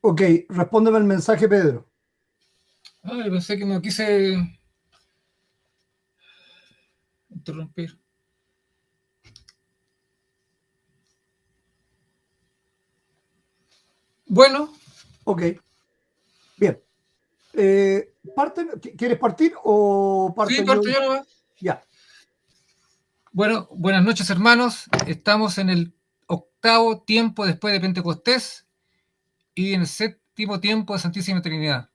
Ok, respóndeme el mensaje, Pedro. Ay, pensé que no quise interrumpir. Bueno, Ok, bien. ¿Quieres partir o parto sí, yo? parto yo nomás. Ya, Bueno, buenas noches, hermanos. Estamos en el octavo tiempo después de Pentecostés y en el séptimo tiempo de Santísima Trinidad.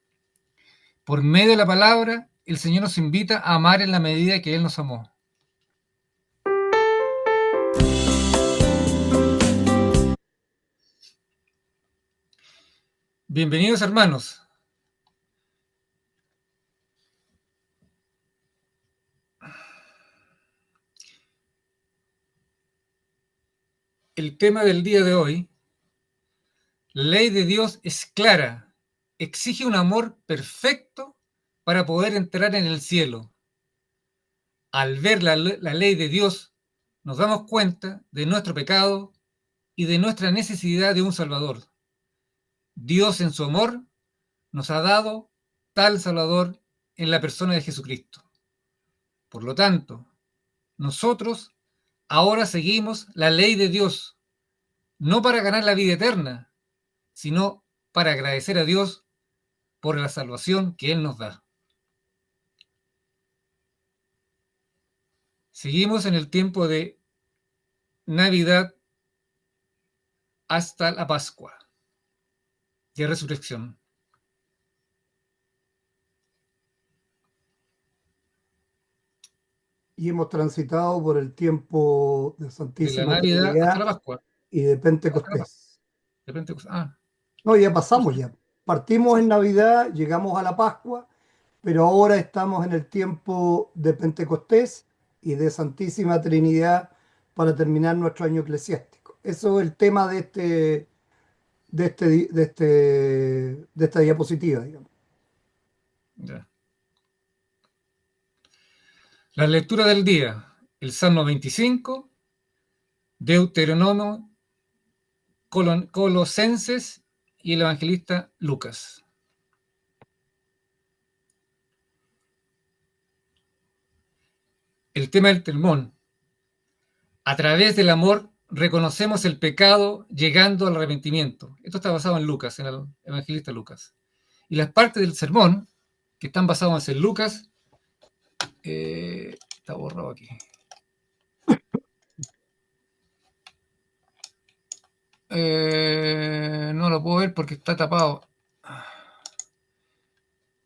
Por medio de la palabra, el Señor nos invita a amar en la medida que Él nos amó. Bienvenidos, hermanos. El tema del día de hoy, la ley de Dios es clara, exige un amor perfecto para poder entrar en el cielo. Al ver la ley de Dios, nos damos cuenta de nuestro pecado y de nuestra necesidad de un Salvador. Dios en su amor nos ha dado tal Salvador en la persona de Jesucristo. Por lo tanto, nosotros ahora seguimos la ley de Dios, no para ganar la vida eterna, sino para agradecer a Dios por la salvación que Él nos da. Seguimos en el tiempo de Navidad hasta la Pascua y Resurrección. y hemos transitado por el tiempo de De la Santísima Navidad hasta Trinidad la Pascua. y de Hasta la Pascua. Pentecostés. De repente, ah, No, ya pasamos ya. Partimos sí. en Navidad, llegamos a la Pascua, pero ahora estamos en el tiempo de Pentecostés y de Santísima Trinidad para terminar nuestro año eclesiástico. Eso es el tema de esta diapositiva, digamos. Ya. La lectura del día, el Salmo 25, Deuteronomio, Colosenses y el evangelista Lucas. El tema del sermón. A través del amor reconocemos el pecado llegando al arrepentimiento. Esto está basado en Lucas, en el evangelista Lucas. Y las partes del sermón que están basadas en Lucas, está borrado aquí. No lo puedo ver porque está tapado.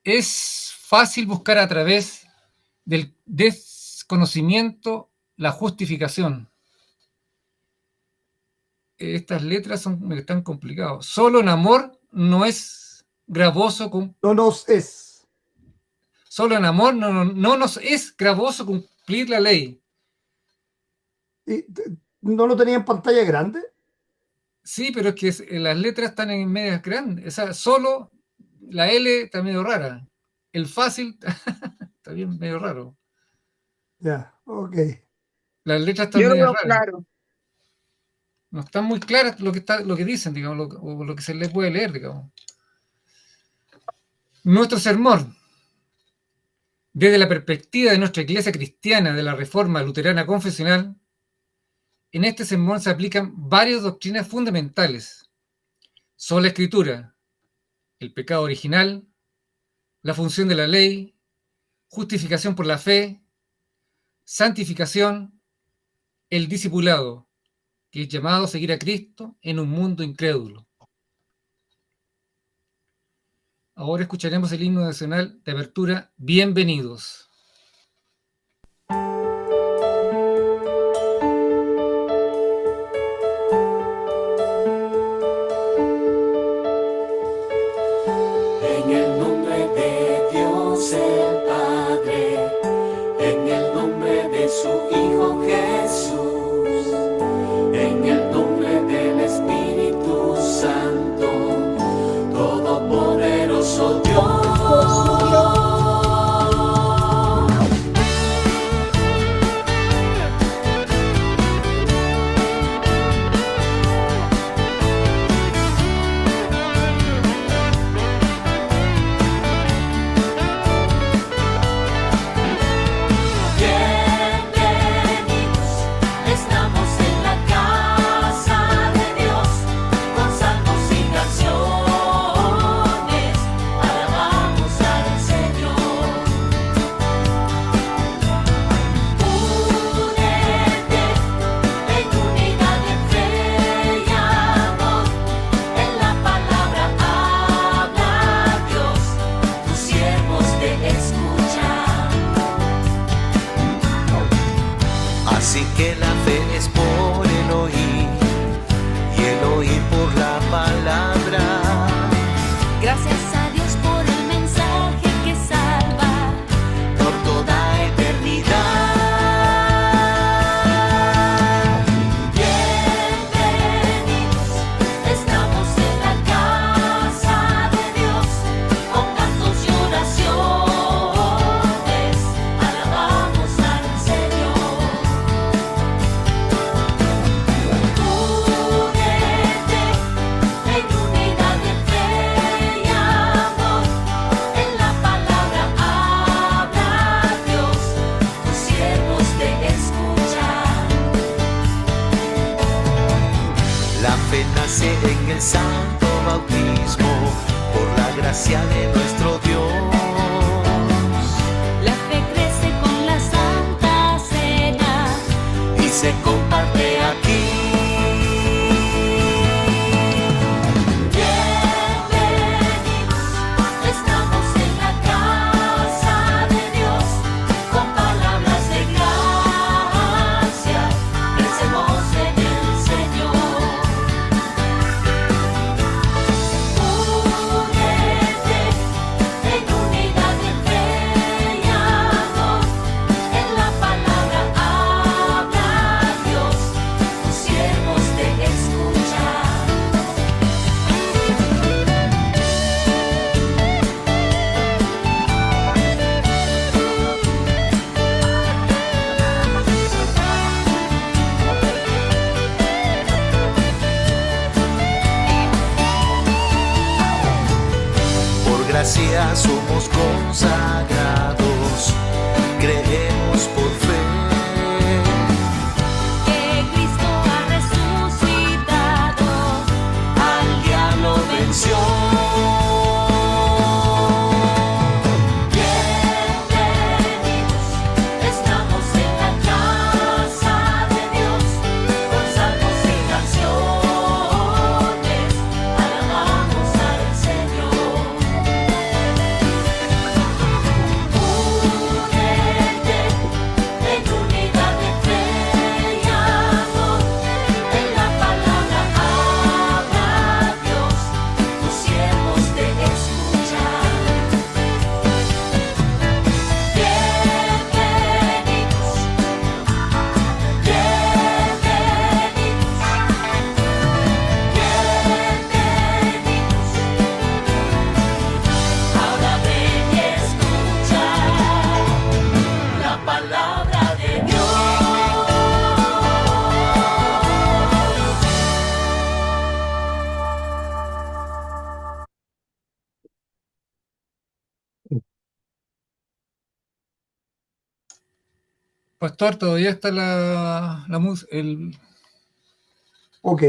Es fácil buscar a través del desconocimiento la justificación. Estas letras están complicadas. Solo en amor no es gravoso. No nos es. Solo en amor no nos es gravoso cumplir la ley. ¿No lo tenía en pantalla grande? Sí, pero es que las letras están en medias grandes. O sea, solo la L está medio rara. El fácil está bien medio raro. Ya, ok. Las letras están Yo lo medias veo raras. claro. No están muy claras lo que dicen, digamos, o lo que se les puede leer, digamos. Nuestro sermón, desde la perspectiva de nuestra iglesia cristiana de la Reforma Luterana Confesional, en este sermón se aplican varias doctrinas fundamentales. Sola Escritura, el pecado original, la función de la ley, justificación por la fe, santificación, el discipulado, que es llamado a seguir a Cristo en un mundo incrédulo. Ahora escucharemos el himno nacional de apertura, Bienvenidos. En el nombre de Dios el Padre, en el nombre de su Hijo Jesús, en el nombre del Espíritu Santo, Todopoderoso Dios. santo bautismo, por la gracia de nuestro Dios. La fe crece con la Santa Cena Y se comparte aquí. Bienvenidos, estamos en la casa de Dios, con palabras de gracia, crecemos en el Señor. Únete en unidad de fe y amor, en la palabra habla Dios, tus siervos te escuchan. Por gracia somos consagrados, creemos por fe. Que Cristo ha resucitado, Al diablo venció. bienvenidos, estamos en la casa de Dios, con salmos y canciones, alabamos al Señor. Únete en unidad de fe y amor, en la palabra habla Dios, tus siervos te escuchan. Bienvenidos, ahora ven y escucha la palabra de Dios. Pastor, todavía está la música. Ok,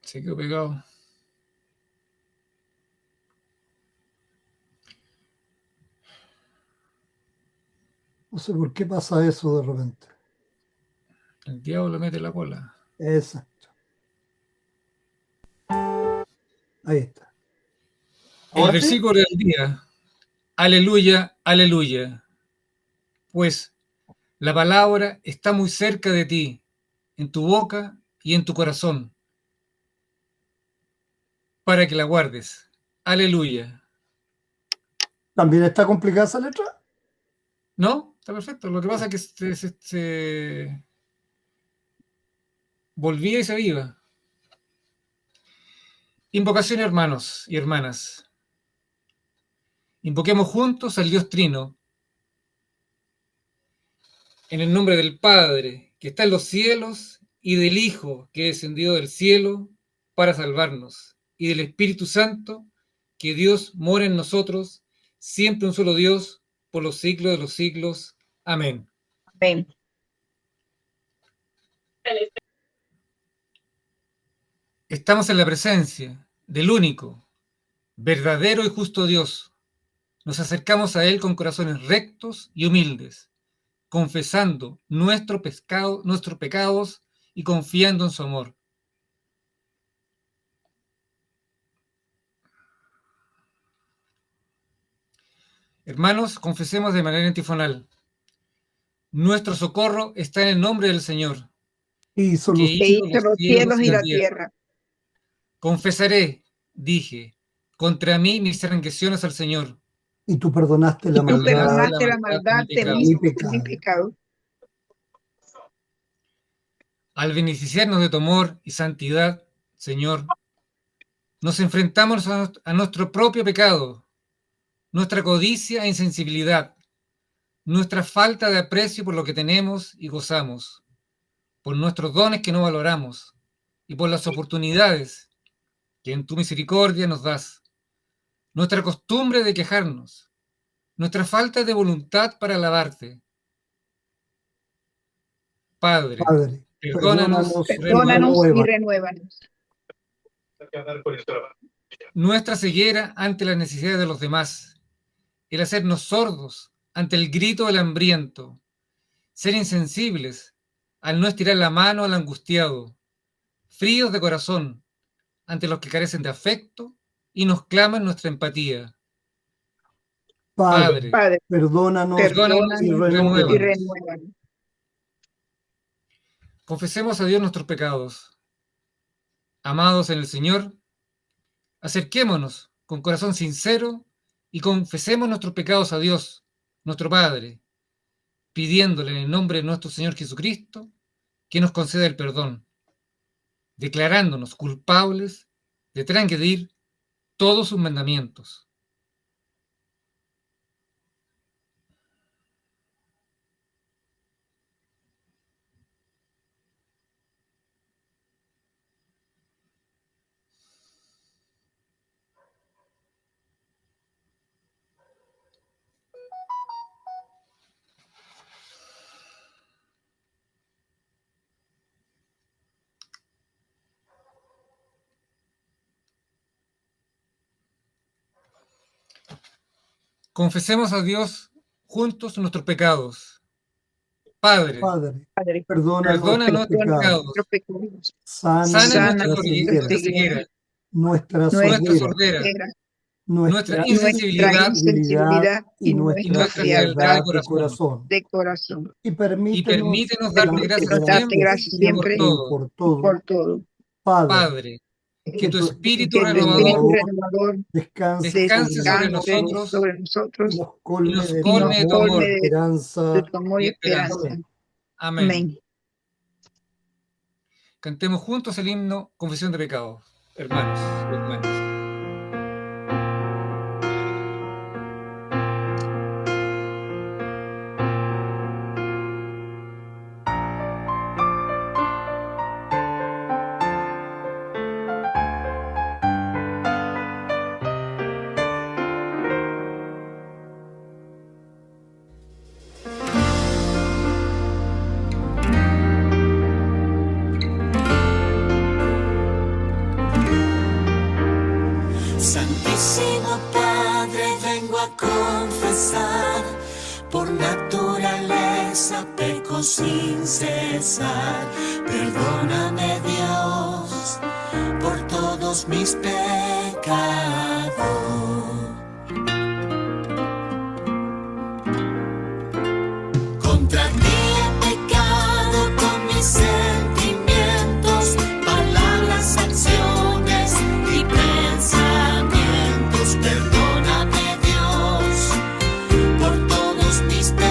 Se quedó pegado. no sé por qué pasa eso de repente. El diablo le mete la cola. Exacto. Ahí está. El Ahora sí, versículo del día. Aleluya, aleluya. Pues la palabra está muy cerca de ti, en tu boca y en tu corazón, para que la guardes. Aleluya. ¿también está complicada esa letra? ¿No? Está perfecto. Lo que pasa es que se volvía y se iba. Invocación, hermanos y hermanas. Invoquemos juntos al Dios Trino, en el nombre del Padre, que está en los cielos, y del Hijo, que descendió del cielo para salvarnos, y del Espíritu Santo, que Dios mora en nosotros, siempre un solo Dios, por los siglos de los siglos. Amén. Amén. Estamos en la presencia del único, verdadero y justo Dios. Nos acercamos a Él con corazones rectos y humildes, confesando nuestros pecados y confiando en su amor. Hermanos, confesemos de manera antifonal. Nuestro socorro está en el nombre del Señor, Y que solo Que hizo hizo los cielos y la tierra. Confesaré, dije, contra mí mis transgresiones al Señor. y tú perdonaste la Y tú maldad perdonaste la maldad de mi mi pecado. pecado. Al beneficiarnos de tu amor y santidad, Señor, nos enfrentamos a nuestro propio pecado, nuestra codicia e insensibilidad, nuestra falta de aprecio por lo que tenemos y gozamos, por nuestros dones que no valoramos y por las oportunidades que en tu misericordia nos das, nuestra costumbre de quejarnos, nuestra falta de voluntad para alabarte. Padre, Padre, Perdónanos, Perdónanos y renuévanos. renuévanos. Nuestra ceguera ante las necesidades de los demás, el hacernos sordos ante el grito del hambriento, ser insensibles al no estirar la mano al angustiado, fríos de corazón ante los que carecen de afecto y nos claman nuestra empatía. Padre, Padre, perdónanos perdónanos y y renuévanos. renuévanos. Confesemos a Dios nuestros pecados. Amados en el Señor, acerquémonos con corazón sincero y confesemos nuestros pecados a Dios, nuestro Padre, pidiéndole en el nombre de nuestro Señor Jesucristo que nos conceda el perdón, declarándonos culpables de transgredir todos sus mandamientos. Confesemos a Dios juntos nuestros pecados. Padre, Padre, Padre, perdona perdona nuestros nuestros pecados, pecados, nuestros pecados. sana sana Sana nuestra nuestra ceguera, nuestra nuestra ceguera, nuestra sordera, sordera, Era nuestra nuestra insensibilidad insensibilidad y y nuestra nuestra frialdad frialdad de de corazón. corazón. de corazón. Y Y permítenos permítenos darte gracias Permítenos darte gracias siempre siempre y por todo. por y todo. por todo. Padre, Padre, que tu espíritu Que tu renovador espíritu renovador descanse descanse sobre descanse nosotros sobre y nosotros nos y colme nos de colme de tu amor, amor de esperanza. tu amor y y esperanza. esperanza. Amén. Amén. Cantemos juntos el himno Confesión de Pecados, hermanos y hermanas. Santísimo Padre, vengo a confesar, por naturaleza peco sin cesar. Perdóname, Dios, por todos mis pecados. Contra ti he pecado con mis sentimientos, palabras, acciones y pensamientos. Perdóname, Dios, por todos mis pecados.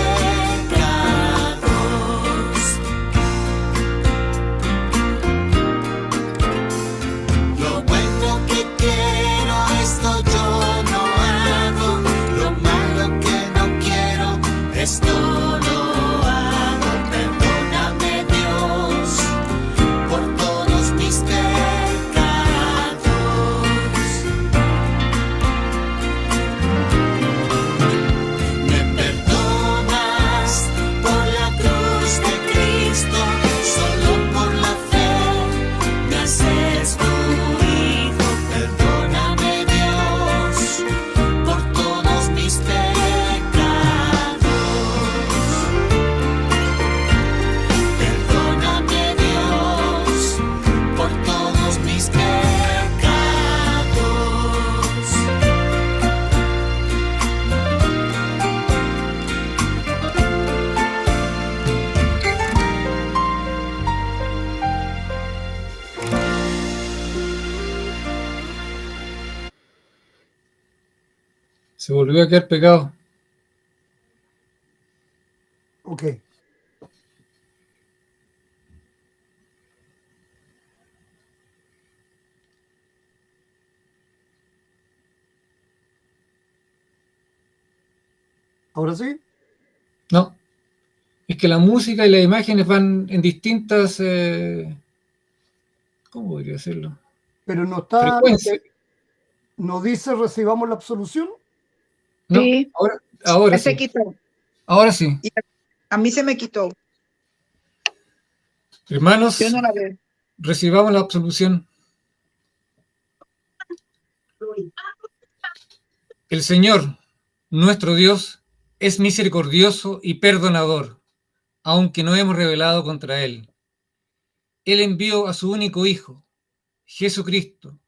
Lo bueno que quiero, esto yo no hago. Lo malo que no quiero, esto no hago. Perdóname, Dios, por todos mis pecados. Me perdonas por la cruz de Cristo, solo por la fe me haces tu hijo. Perdóname, Dios, por todos mis pecados. Perdóname, Dios, por todos mis pecados. Se volvió a quedar pegado. Ok. ¿Ahora sí? No, es que la música y las imágenes van en distintas, ¿cómo podría decirlo? Pero no está, Frecuencias. ¿no dice recibamos la absolución? No, Sí. ahora Se sí, quitó. ahora sí. A mí se me quitó. Hermanos, Yo no la veo. recibamos la absolución. El Señor, nuestro Dios, es misericordioso y perdonador, aunque no hemos rebelado contra Él. Él envió a su único Hijo, Jesucristo,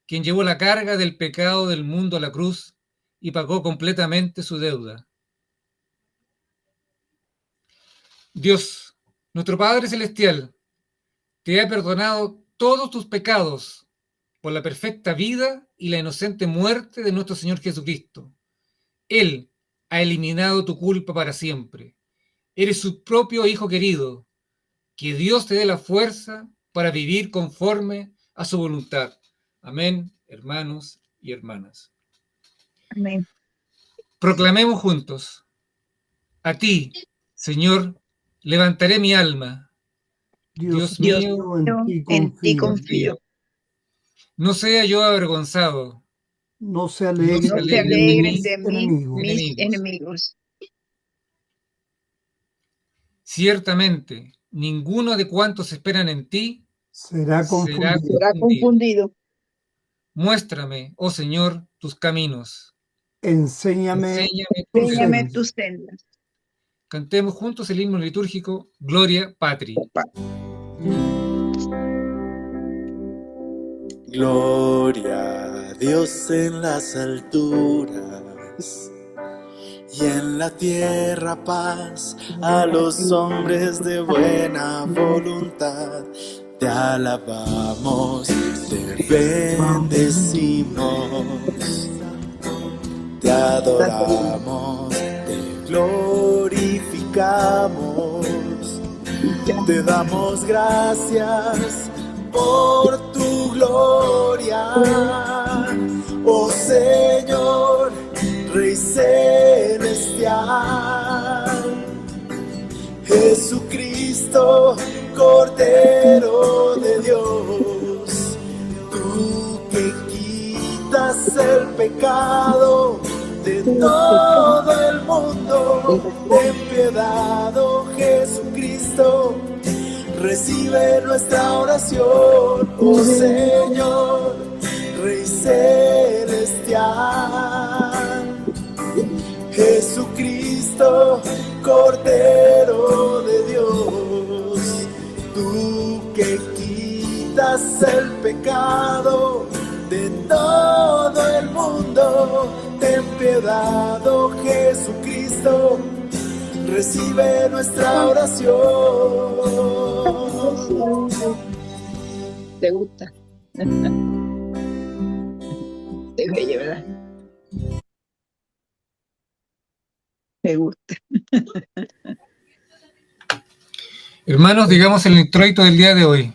quien llevó la carga del pecado del mundo a la cruz y pagó completamente su deuda. Dios, nuestro Padre Celestial, te ha perdonado todos tus pecados por la perfecta vida y la inocente muerte de nuestro Señor Jesucristo. Él ha eliminado tu culpa para siempre. Eres su propio Hijo querido. Que Dios te dé la fuerza para vivir conforme a su voluntad. Amén, hermanos y hermanas. Amén. Proclamemos juntos. A ti, Señor, levantaré mi alma. Dios mío, en ti confío. no sea yo avergonzado. No se No alegren se No se alegren de alegren mí de mí enemigos. mis enemigos. Ciertamente, ninguno de cuantos esperan en ti Será será confundido. Será confundido. Muéstrame, oh Señor, tus caminos. Enséñame Enséñame tus tus Enséñame sendas. tus sendas. Cantemos juntos el himno litúrgico Gloria Patri. Gloria a Dios en las alturas y en la tierra paz a los hombres de buena voluntad. Te alabamos, te bendecimos, te adoramos, te glorificamos, te damos gracias por tu gloria, oh Señor, Rey celestial. Jesucristo, Cordero de Dios, tú que quitas el pecado de todo el mundo, ten piedad, oh Jesucristo. Recibe nuestra oración, oh Señor, Rey celestial. Jesucristo, Cordero de Dios, tú que quitas el pecado de todo el mundo, ten piedad, oh Jesucristo. Recibe nuestra oración. ¿Te gusta? Te bella, ¿verdad? Me gusta. Hermanos, digamos el introito del día de hoy.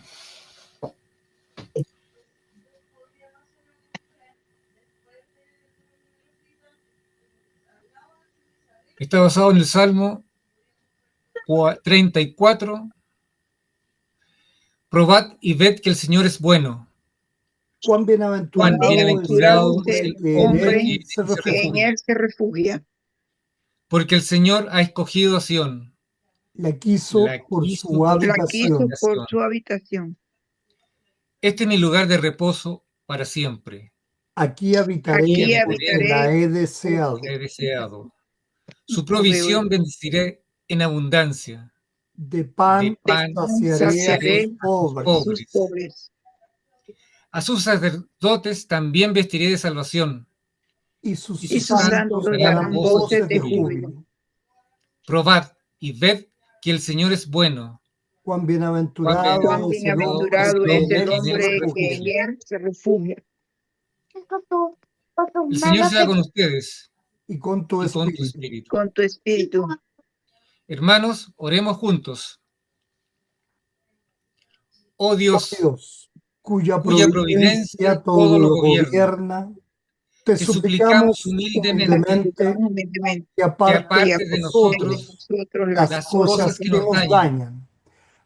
Está basado en el Salmo 34. Probad y ved que el Señor es bueno. Cuán bienaventurado, Cuán bienaventurado es es el el que hombre en que él se se Que en refugia. él se refugia. Porque el Señor ha escogido a Sión. La quiso La por quiso su por su La quiso habitación. por su habitación. Este es mi lugar de reposo para siempre. Aquí habitaré, Aquí porque habitaré. la he deseado. He deseado. Su provisión bendeciré en abundancia. De pan De pan saciaré a saciaré sus pobres. pobres. Sus pobres. A sus sacerdotes también vestiré de salvación. Y sus Y sus santos santos darán darán voces voces de de júbilo. Probad y ved que el Señor es bueno. Cuán bienaventurado Cuán es el hombre bienaventurado que es en el él se hombre que en refugia. él se refugia. El Señor sea con ustedes Y con tu y con tu espíritu. espíritu. Con tu espíritu. Hermanos, oremos juntos. Oh Dios, Dios, cuya cuya providencia providencia todo lo gobierna, gobierna, te te suplicamos suplicamos humildemente humildemente que que aparte aparte de de nosotros nosotros las cosas que nos dañan,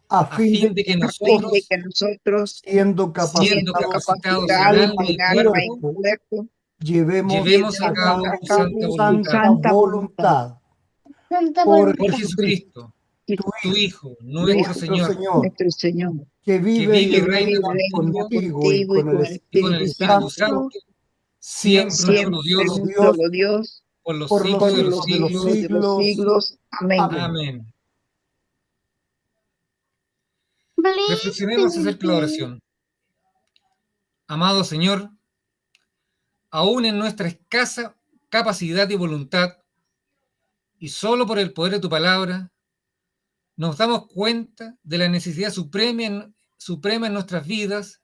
a fin de que nosotros, que nosotros, siendo siendo capacitados capacitados en en alma alma y y alma y cuerpo, cuerpo, llevemos a cabo su santa su voluntad. santa voluntad. Por Santa Por Jesucristo, Jesucristo, tu Hijo, nuestro Señor, nuestro Señor, que vive y vive y reina reina contigo contigo y con el y con el Espíritu Espíritu Santo, Santo, siempre un siempre solo Dios, un Dios, solo Dios, por los por los siglos de los siglos de los siglos. de los siglos. siglos. Amén. Amén. Amén. Reflexionemos acerca de la oración. Amado Señor, aún en nuestra escasa capacidad y voluntad, y solo por el poder de tu palabra, nos damos cuenta de la necesidad suprema en nuestras vidas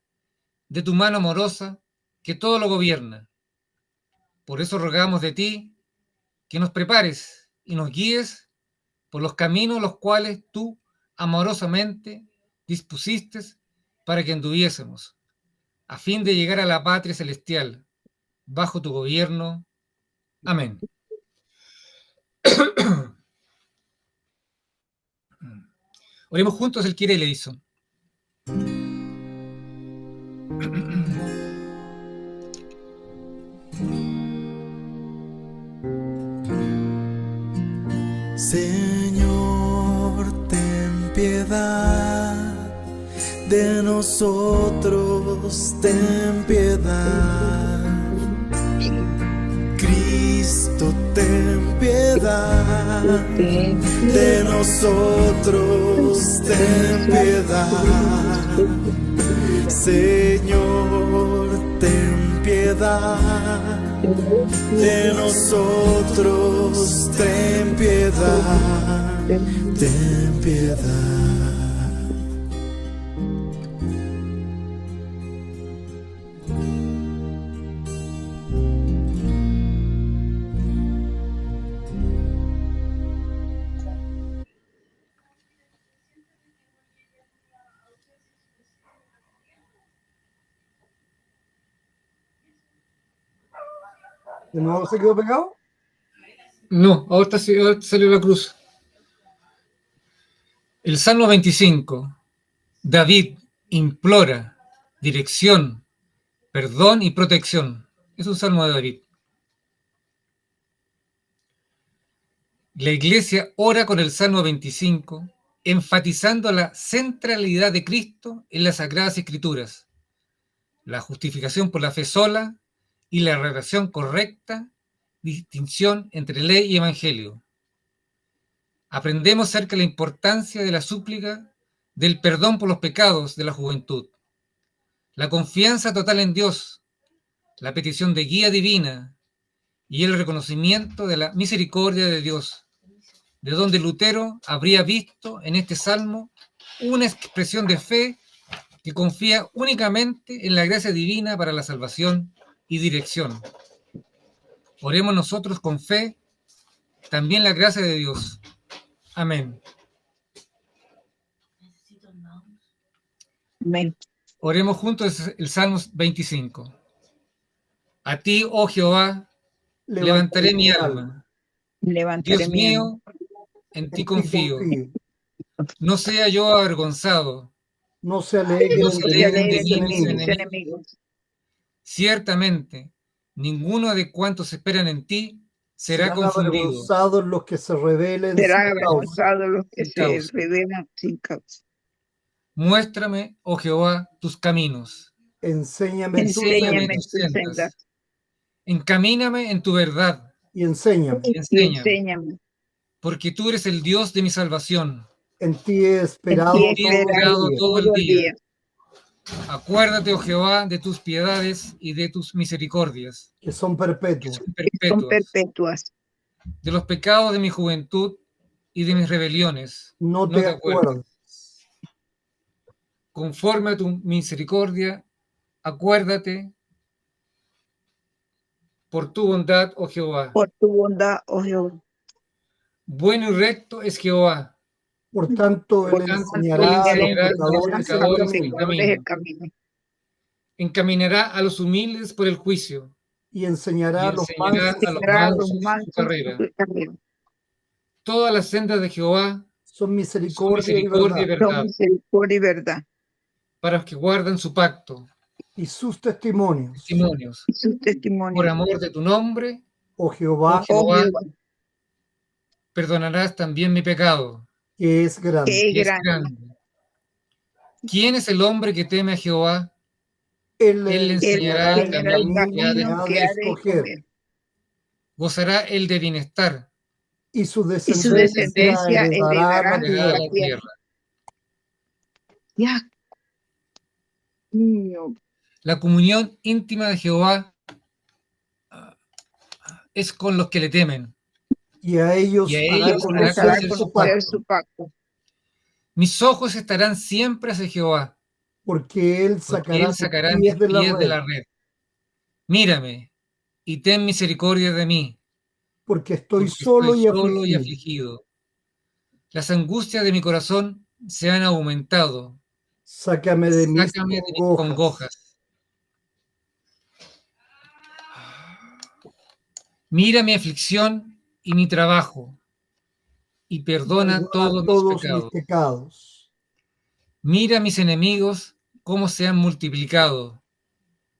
de tu mano amorosa que todo lo gobierna. Por eso rogamos de ti que nos prepares y nos guíes por los caminos los cuales tú amorosamente dispusiste para que anduviésemos, a fin de llegar a la patria celestial, bajo tu gobierno. Amén. Oremos juntos el Kyrie eleison. Señor, ten piedad de nosotros, ten piedad. Cristo, ten piedad de nosotros, ten piedad. Señor, ten piedad de nosotros, ten piedad, ten piedad. ¿De nuevo se quedó pegado? No, ahora salió la cruz. El Salmo 25. David implora dirección, perdón y protección. Es un salmo de David. La Iglesia ora con el Salmo 25, enfatizando la centralidad de Cristo en las Sagradas Escrituras, la justificación por la fe sola y la relación correcta, distinción entre ley y evangelio. Aprendemos acerca de la importancia de la súplica del perdón por los pecados de la juventud, la confianza total en Dios, la petición de guía divina y el reconocimiento de la misericordia de Dios, de donde Lutero habría visto en este salmo una expresión de fe que confía únicamente en la gracia divina para la salvación y dirección. Oremos nosotros con fe, también la gracia de Dios. Amén. Amén. Oremos juntos el Salmo 25. A ti, oh Jehová, levantaré mi alma. Levantaré Dios mi alma. mío, en ti confío. No sea yo avergonzado. No se alegren No se de alegren mí de mis mí mis enemigos. enemigos. Ciertamente, ninguno de cuantos esperan en ti será Serán confundido. avergonzados los que se rebelen Serán sin causa. avergonzados los que Sin se causa. rebelan sin causa. Muéstrame, oh Jehová, tus caminos. Enséñame tus Enséñame Enséñame tus tus sendas. sendas Encamíname en tu verdad. y enséñame. y Enséñame, enséñame. porque tú eres el Dios de mi salvación. En ti he esperado En ti he todo esperado el día. todo el todo el día. día. Acuérdate, oh Jehová, de tus piedades y de tus misericordias, que son que perpetuos. son Son perpetuas, perpetuas. de los pecados de mi juventud y de mis rebeliones. No te acuerdas. Conforme a tu misericordia, acuérdate por tu bondad, oh Jehová. Por tu bondad, oh Jehová. Bueno y recto es Jehová. Por tanto, Por Él tanto, enseñará a Él los enseñará a los pecadores el pecadores camino el camino. el camino. Encaminará a los humildes por el juicio y enseñará y a los enseñará mansos a los Enseñará a los mansos su mansos carrera. el camino. Todas las sendas de Jehová son son misericordia y misericordia y verdad, Son verdad misericordia y verdad. para los que guardan su pacto, y sus testimonios. testimonios. Y sus Por testimonios. amor de tu nombre, Oh Jehová, Oh Oh Jehová, Jehová, perdonarás también mi pecado. que es grande. que es que es grande. grande. ¿Quién es el hombre que teme a Jehová? Él Él le le Él enseñará el enseñará el camino que ha de camino que ha de escoger. escoger. Gozará él de bienestar, y su Y su descendencia descendencia heredará heredará la heredará tierra. la tierra. Ya. Niño, La comunión íntima de Jehová es con los que le temen, Y a ellos y a hará ellos hará les hará conocer su conocer conocer pacto, su pacto. Mis ojos estarán siempre hacia Jehová, porque él porque sacará él tus sacará mis pies de la pies de red, la red. Mírame y ten misericordia de mí, porque estoy porque solo estoy y solo y afligido. afligido. Las angustias de mi corazón se han aumentado. Sácame de mis Sácame de mis congojas. congojas. Mira mi aflicción y mi trabajo, y perdona todos mis todos mis pecados. pecados. Mira mis enemigos cómo se han multiplicado,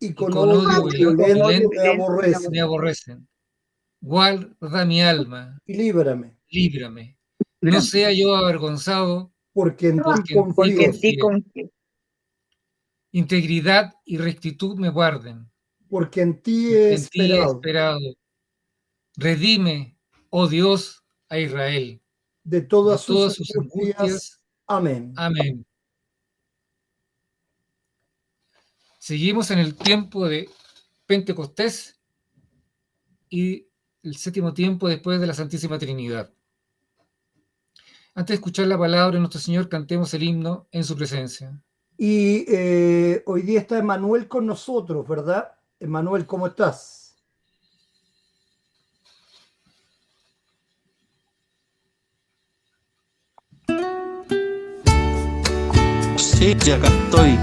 Y y con con odio odio violento violento me violento aborrecen. me aborrecen. Guarda mi alma, Y líbrame, líbrame. No sea yo avergonzado, porque en ti porque en ti Porque en ti confío. confío. Integridad y rectitud me guarden, Porque en ti porque he en ti he esperado. esperado. Redime, oh Dios, a Israel De de todas sus todas sus angustias. angustias. Amén. Amén. Seguimos en el tiempo de Pentecostés y el séptimo tiempo después de la Santísima Trinidad. Antes de escuchar la palabra de nuestro Señor, cantemos el himno en su presencia. Y hoy día está Emanuel con nosotros, ¿verdad? Emanuel, ¿cómo estás? Sí, acá estoy.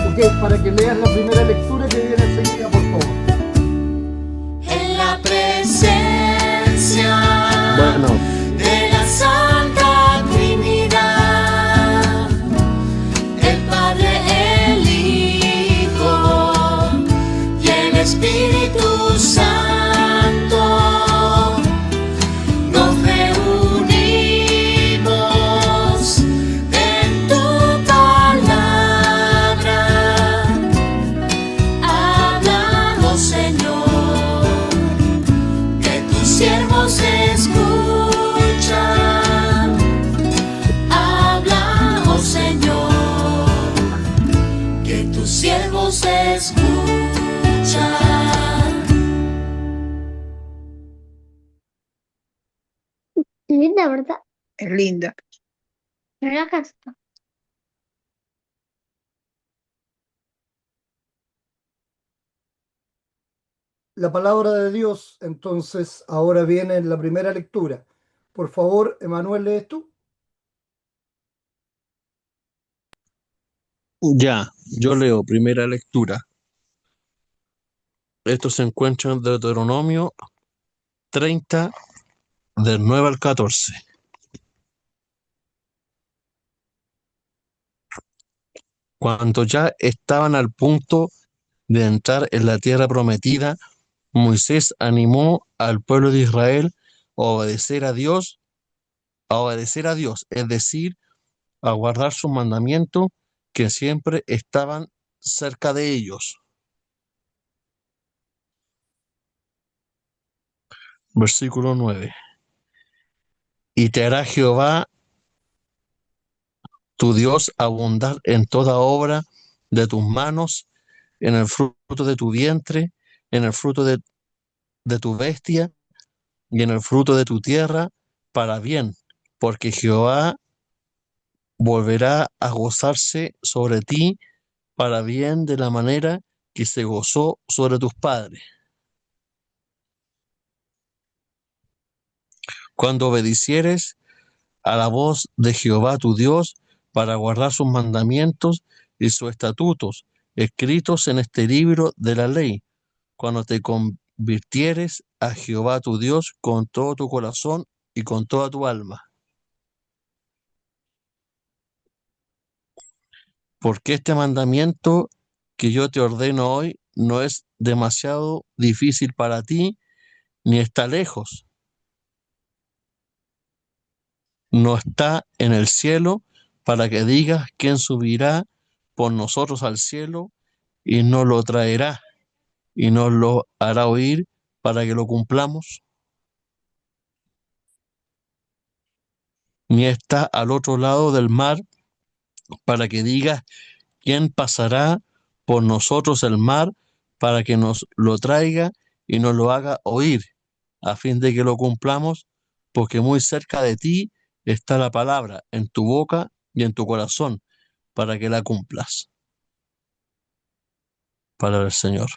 Ok, para que leas la primera lectura que viene enseguida, por favor. En la presencia Bueno, de la Santa Trinidad, el Padre, el Hijo y el Espíritu Santo, nos reunimos en tu palabra. Hablamos, Señor, que tus siervos escuchan. Hablamos, Señor, que tus siervos escuchan. Linda, ¿verdad? Es linda. Mira acá está. La palabra de Dios, entonces, ahora viene en la primera lectura. Por favor, Emanuel, ¿lees tú? ya, yo leo primera lectura. Esto se encuentra en Deuteronomio 30, del 9 al 14. Cuando ya estaban al punto de entrar en la tierra prometida, Moisés animó al pueblo de Israel a obedecer a Dios, es decir, a guardar sus mandamientos que siempre estaban cerca de ellos. Versículo 9. Y te hará Jehová tu Dios abundar en toda obra de tus manos, en el fruto de tu vientre, en el fruto de tu bestia y en el fruto de tu tierra, para bien, porque Jehová volverá a gozarse sobre ti para bien de la manera que se gozó sobre tus padres. Cuando obedecieres a la voz de Jehová tu Dios para guardar sus mandamientos y sus estatutos, escritos en este libro de la ley, cuando te convirtieres a Jehová tu Dios con todo tu corazón y con toda tu alma. Porque este mandamiento que yo te ordeno hoy no es demasiado difícil para ti, ni está lejos. no está en el cielo para que digas quién subirá por nosotros al cielo y nos lo traerá y nos lo hará oír para que lo cumplamos, ni está al otro lado del mar para que digas quién pasará por nosotros el mar para que nos lo traiga y nos lo haga oír, a fin de que lo cumplamos, porque muy cerca de ti está la palabra, en tu boca y en tu corazón, para que la cumplas. Palabra del Señor.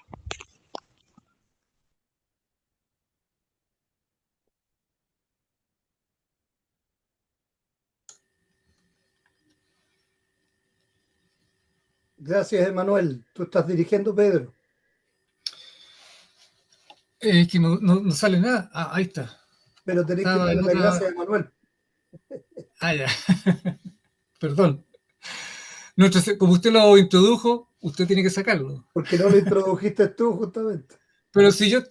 Gracias, Emanuel. Tú estás dirigiendo, Pedro, Es que no sale nada. Ah, ahí está. pero tenés que Estaba darle en las otra. gracias a Emanuel, Ah, ya. Perdón. Como usted lo introdujo, usted tiene que sacarlo. porque no lo introdujiste tú justamente. Pero si yo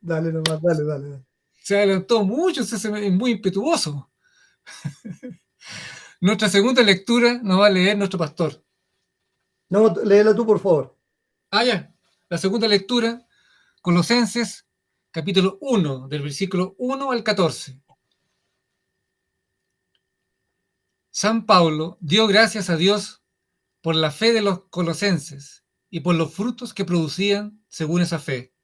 Dale nomás, dale, dale, dale. se adelantó mucho, es muy impetuoso. Nuestra segunda lectura nos va a leer nuestro pastor. No, léela tú, por favor. Ah, ya. La segunda lectura, Colosenses, capítulo 1, del versículo 1 al 14. San Pablo dio gracias a Dios por la fe de los colosenses y por los frutos que producían según esa fe.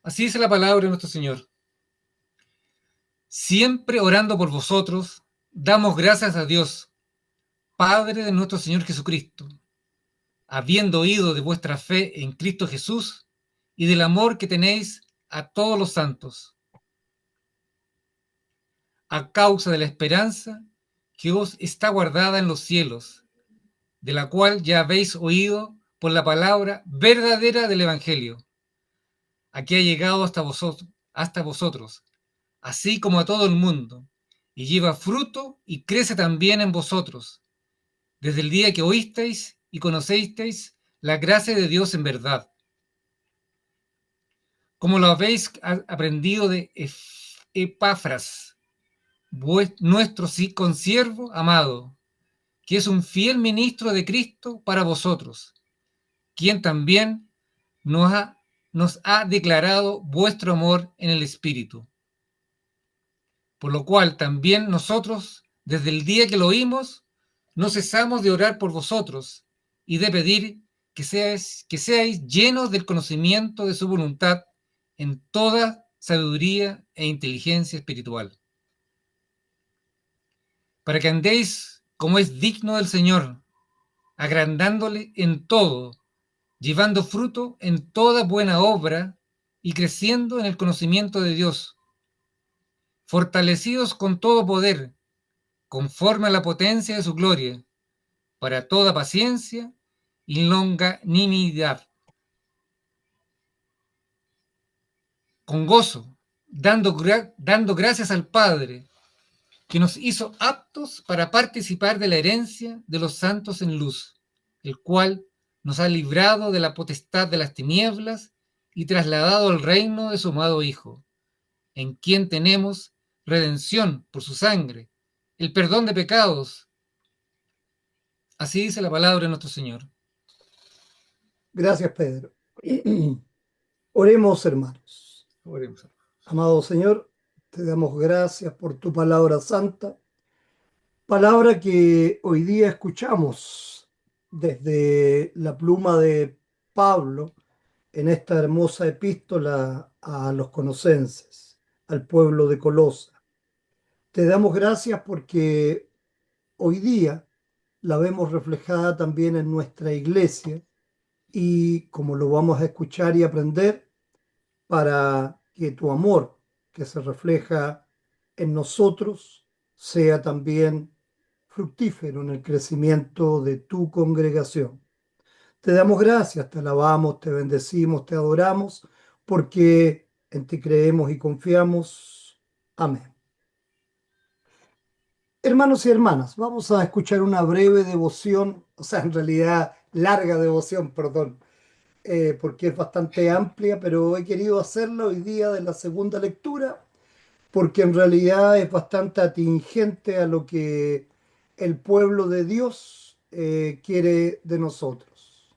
Así dice la palabra de nuestro Señor. Siempre orando por vosotros, damos gracias a Dios, Padre de nuestro Señor Jesucristo, habiendo oído de vuestra fe en Cristo Jesús y del amor que tenéis a todos los santos, a causa de la esperanza que os está guardada en los cielos, de la cual ya habéis oído por la palabra verdadera del Evangelio, a que ha llegado hasta vosotros, así como a todo el mundo, y lleva fruto y crece también en vosotros, desde el día que oísteis y conocisteis la gracia de Dios en verdad, como lo habéis aprendido de Epafras, nuestro consiervo amado, que es un fiel ministro de Cristo para vosotros, quien también nos ha declarado vuestro amor en el Espíritu. Por lo cual también nosotros, desde el día que lo oímos, no cesamos de orar por vosotros y de pedir que seáis llenos del conocimiento de su voluntad en toda sabiduría e inteligencia espiritual, para que andéis como es digno del Señor, agrandándole en todo, llevando fruto en toda buena obra y creciendo en el conocimiento de Dios, fortalecidos con todo poder, conforme a la potencia de su gloria, para toda paciencia y longanimidad, con gozo, dando gracias al Padre, que nos hizo aptos para participar de la herencia de los santos en luz, el cual nos ha librado de la potestad de las tinieblas y trasladado al reino de su amado Hijo, en quien tenemos redención por su sangre, el perdón de pecados. Así dice la palabra de nuestro Señor. Gracias, Pedro. Oremos, hermanos. Oremos. Amado Señor, te damos gracias por tu palabra santa, palabra que hoy día escuchamos desde la pluma de Pablo en esta hermosa epístola a los colosenses, al pueblo de Colosa. Te damos gracias porque hoy día la vemos reflejada también en nuestra iglesia y como lo vamos a escuchar y aprender, para que tu amor que se refleja en nosotros sea también fructífero en el crecimiento de tu congregación. Te damos gracias, te alabamos, te bendecimos, te adoramos, porque en ti creemos y confiamos. Amén. Hermanos y hermanas, vamos a escuchar una breve devoción, o sea, en realidad larga devoción, perdón, porque es bastante amplia, pero he querido hacerla hoy día de la segunda lectura porque en realidad es bastante atingente a lo que el pueblo de Dios quiere de nosotros.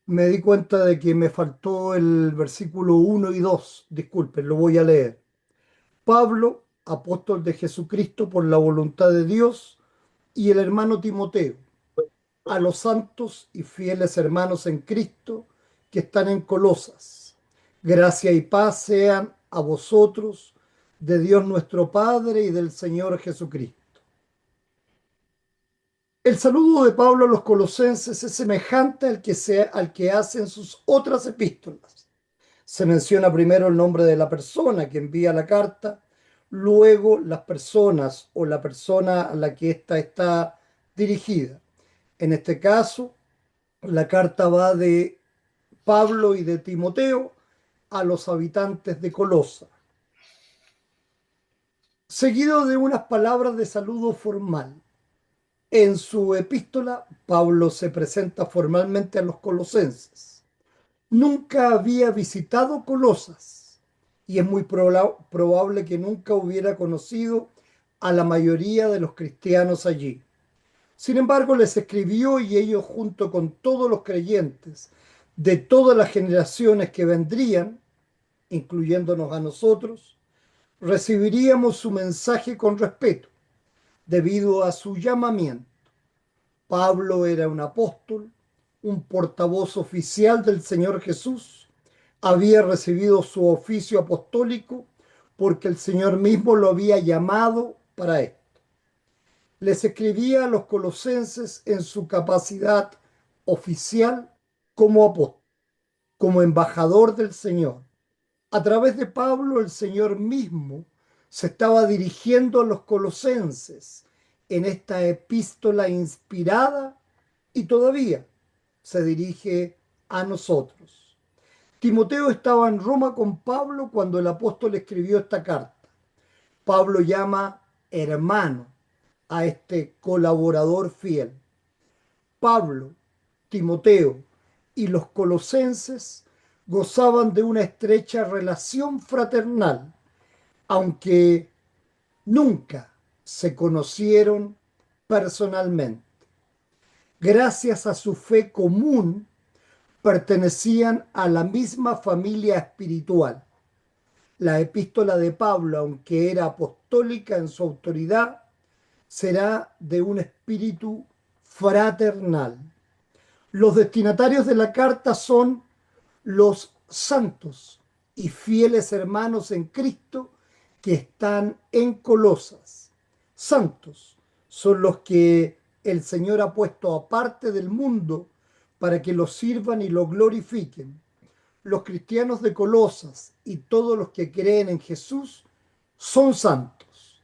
Me di cuenta de que me faltó el versículo 1 y 2. Disculpen, lo voy a leer. Pablo, apóstol de Jesucristo por la voluntad de Dios, y el hermano Timoteo, a los santos y fieles hermanos en Cristo que están en Colosas. Gracia y paz sean a vosotros, de Dios nuestro Padre y del Señor Jesucristo. El saludo de Pablo a los colosenses es semejante al que hace en sus otras epístolas. Se menciona primero el nombre de la persona que envía la carta, luego las personas o la persona a la que ésta está dirigida. En este caso, la carta va de Pablo y de Timoteo a los habitantes de Colosa, seguido de unas palabras de saludo formal. En su epístola, Pablo se presenta formalmente a los colosenses. Nunca había visitado Colosas y es muy probable que nunca hubiera conocido a la mayoría de los cristianos allí. Sin embargo, les escribió y ellos, junto con todos los creyentes de todas las generaciones que vendrían, incluyéndonos a nosotros, recibiríamos su mensaje con respeto, debido a su llamamiento. Pablo era un apóstol, un portavoz oficial del Señor Jesús, había recibido su oficio apostólico porque el Señor mismo lo había llamado para esto. Les escribía a los colosenses en su capacidad oficial como apóstol, como embajador del Señor. A través de Pablo, el Señor mismo se estaba dirigiendo a los colosenses en esta epístola inspirada y todavía se dirige a nosotros. Timoteo estaba en Roma con Pablo cuando el apóstol escribió esta carta. Pablo llama hermano a este colaborador fiel. Pablo, Timoteo y los colosenses gozaban de una estrecha relación fraternal, aunque nunca se conocieron personalmente. Gracias a su fe común, pertenecían a la misma familia espiritual. La epístola de Pablo, aunque era apostólica en su autoridad, será de un espíritu fraternal. Los destinatarios de la carta son los santos y fieles hermanos en Cristo que están en Colosas. Santos son los que el Señor ha puesto aparte del mundo para que los sirvan y lo glorifiquen. Los cristianos de Colosas y todos los que creen en Jesús son santos.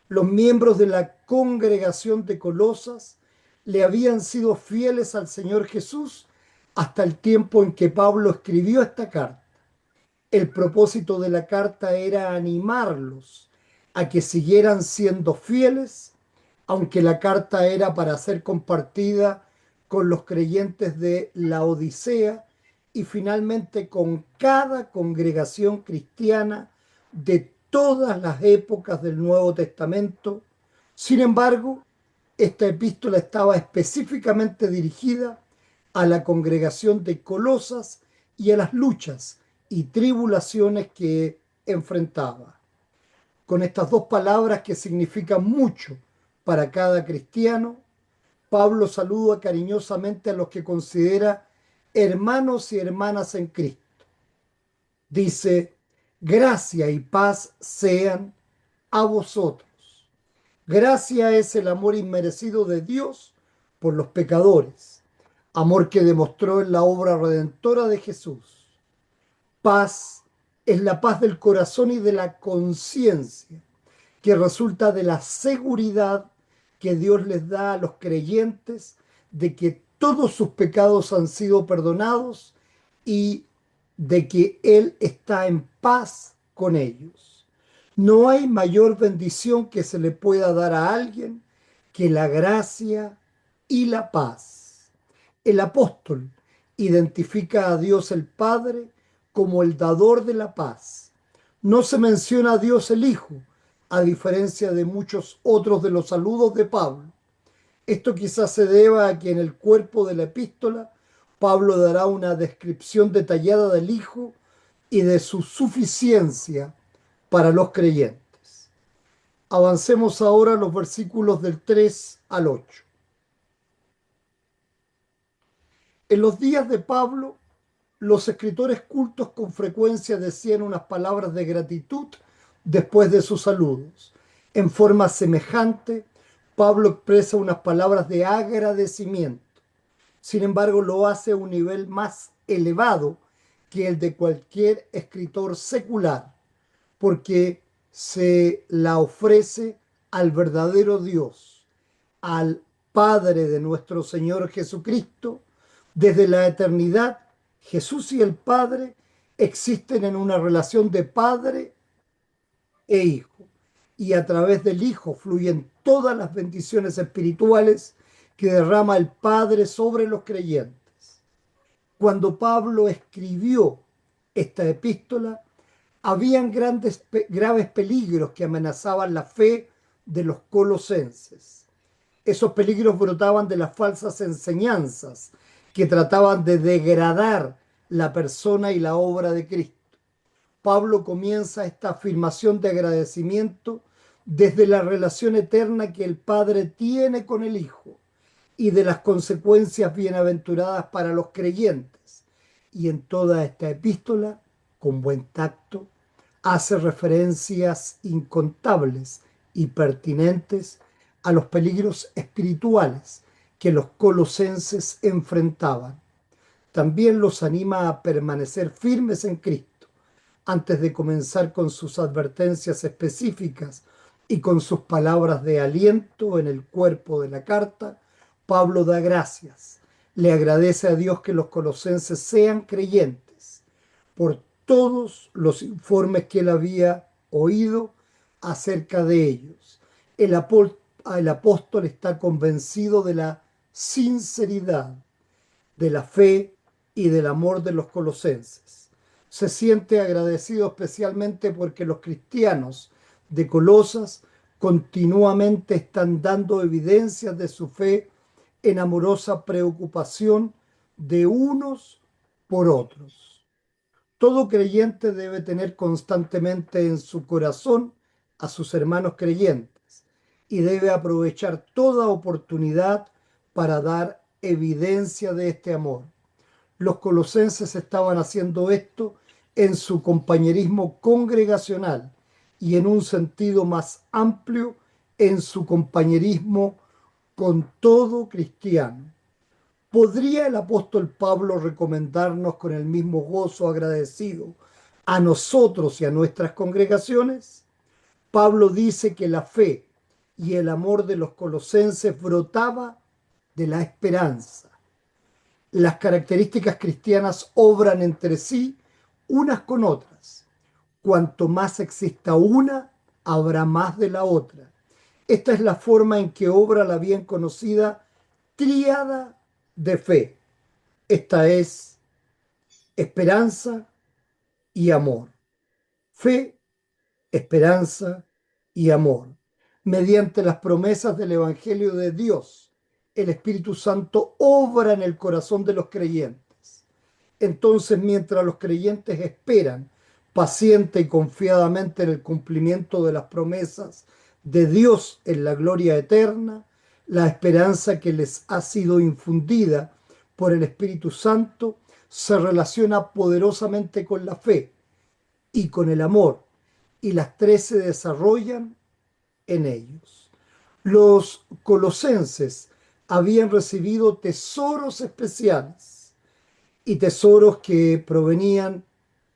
Los miembros de la congregación de Colosas le habían sido fieles al Señor Jesús hasta el tiempo en que Pablo escribió esta carta. El propósito de la carta era animarlos a que siguieran siendo fieles, aunque la carta era para ser compartida con los creyentes de la Odisea y finalmente con cada congregación cristiana de todas las épocas del Nuevo Testamento. Sin embargo, esta epístola estaba específicamente dirigida a la congregación de Colosas y a las luchas y tribulaciones que enfrentaba. Con estas dos palabras que significan mucho para cada cristiano, Pablo saluda cariñosamente a los que considera hermanos y hermanas en Cristo. Dice: gracia y paz sean a vosotros. Gracia es el amor inmerecido de Dios por los pecadores, amor que demostró en la obra redentora de Jesús. Paz es la paz del corazón y de la conciencia, que resulta de la seguridad que Dios les da a los creyentes de que todos sus pecados han sido perdonados y de que Él está en paz con ellos. No hay mayor bendición que se le pueda dar a alguien que la gracia y la paz. El apóstol Identifica a Dios el Padre como el dador de la paz. No se menciona a Dios el Hijo, a diferencia de muchos otros de los saludos de Pablo. Esto quizás se deba a que en el cuerpo de la epístola Pablo dará una descripción detallada del Hijo y de su suficiencia para los creyentes. Avancemos ahora a los versículos del 3 al 8. En los días de Pablo, los escritores cultos con frecuencia decían unas palabras de gratitud después de sus saludos. En forma semejante, Pablo expresa unas palabras de agradecimiento. Sin embargo, lo hace a un nivel más elevado que el de cualquier escritor secular, porque se la ofrece al verdadero Dios, al Padre de nuestro Señor Jesucristo. Desde la eternidad, Jesús y el Padre existen en una relación de Padre e Hijo, y a través del Hijo fluyen todas las bendiciones espirituales que derrama el Padre sobre los creyentes. Cuando Pablo escribió esta epístola, habían graves peligros que amenazaban la fe de los colosenses. Esos peligros brotaban de las falsas enseñanzas que trataban de degradar la persona y la obra de Cristo. Pablo comienza esta afirmación de agradecimiento desde la relación eterna que el Padre tiene con el Hijo y de las consecuencias bienaventuradas para los creyentes. Y en toda esta epístola, con buen tacto, hace referencias incontables y pertinentes a los peligros espirituales que los colosenses enfrentaban. También los anima a permanecer firmes en Cristo. Antes de comenzar con sus advertencias específicas y con sus palabras de aliento en el cuerpo de la carta, Pablo da gracias. Le agradece a Dios que los colosenses sean creyentes por todos los informes que él había oído acerca de ellos. El apóstol está convencido de la sinceridad, de la fe y del amor de los colosenses. Se siente agradecido especialmente porque los cristianos de Colosas continuamente están dando evidencias de su fe en amorosa preocupación de unos por otros. Todo creyente debe tener constantemente en su corazón a sus hermanos creyentes y debe aprovechar toda oportunidad para dar evidencia de este amor. Los colosenses estaban haciendo esto en su compañerismo congregacional y en un sentido más amplio en su compañerismo con todo cristiano. ¿Podría el apóstol Pablo recomendarnos con el mismo gozo agradecido a nosotros y a nuestras congregaciones? Pablo dice que la fe y el amor de los colosenses brotaba de la esperanza. Las características cristianas obran entre sí unas con otras. Cuanto más exista una, habrá más de la otra. Esta es la forma en que obra la bien conocida tríada de fe. Esta es esperanza y amor. Fe, esperanza y amor. Mediante las promesas del Evangelio de Dios, el Espíritu Santo obra en el corazón de los creyentes. Entonces, mientras los creyentes esperan paciente y confiadamente en el cumplimiento de las promesas de Dios en la gloria eterna, la esperanza que les ha sido infundida por el Espíritu Santo se relaciona poderosamente con la fe y con el amor, y las tres se desarrollan en ellos. Los colosenses habían recibido tesoros especiales y tesoros que provenían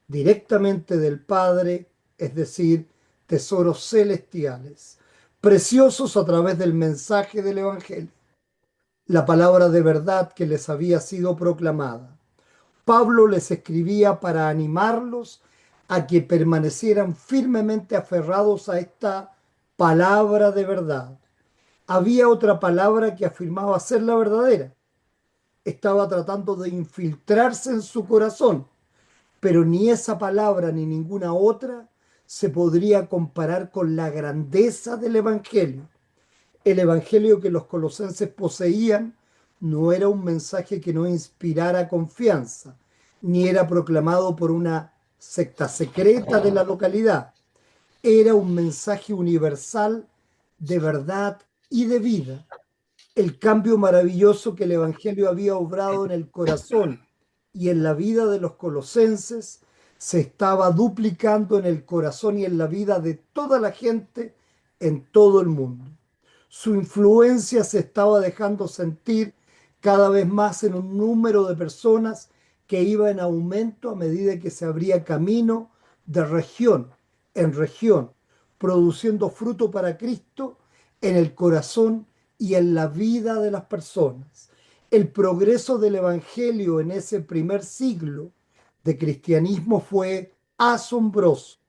directamente del Padre, es decir, tesoros celestiales, preciosos a través del mensaje del Evangelio, la palabra de verdad que les había sido proclamada. Pablo les escribía para animarlos a que permanecieran firmemente aferrados a esta palabra de verdad. Había otra palabra que afirmaba ser la verdadera, estaba tratando de infiltrarse en su corazón, pero ni esa palabra ni ninguna otra se podría comparar con la grandeza del Evangelio. El Evangelio que los colosenses poseían no era un mensaje que no inspirara confianza, ni era proclamado por una secta secreta de la localidad. Era un mensaje universal de verdad y de vida. El cambio maravilloso que el Evangelio había obrado en el corazón y en la vida de los colosenses se estaba duplicando en el corazón y en la vida de toda la gente en todo el mundo. Su influencia se estaba dejando sentir cada vez más en un número de personas que iba en aumento a medida que se abría camino de región en región, produciendo fruto para Cristo en el corazón y en la vida de las personas. El progreso del Evangelio en ese primer siglo de cristianismo fue asombroso.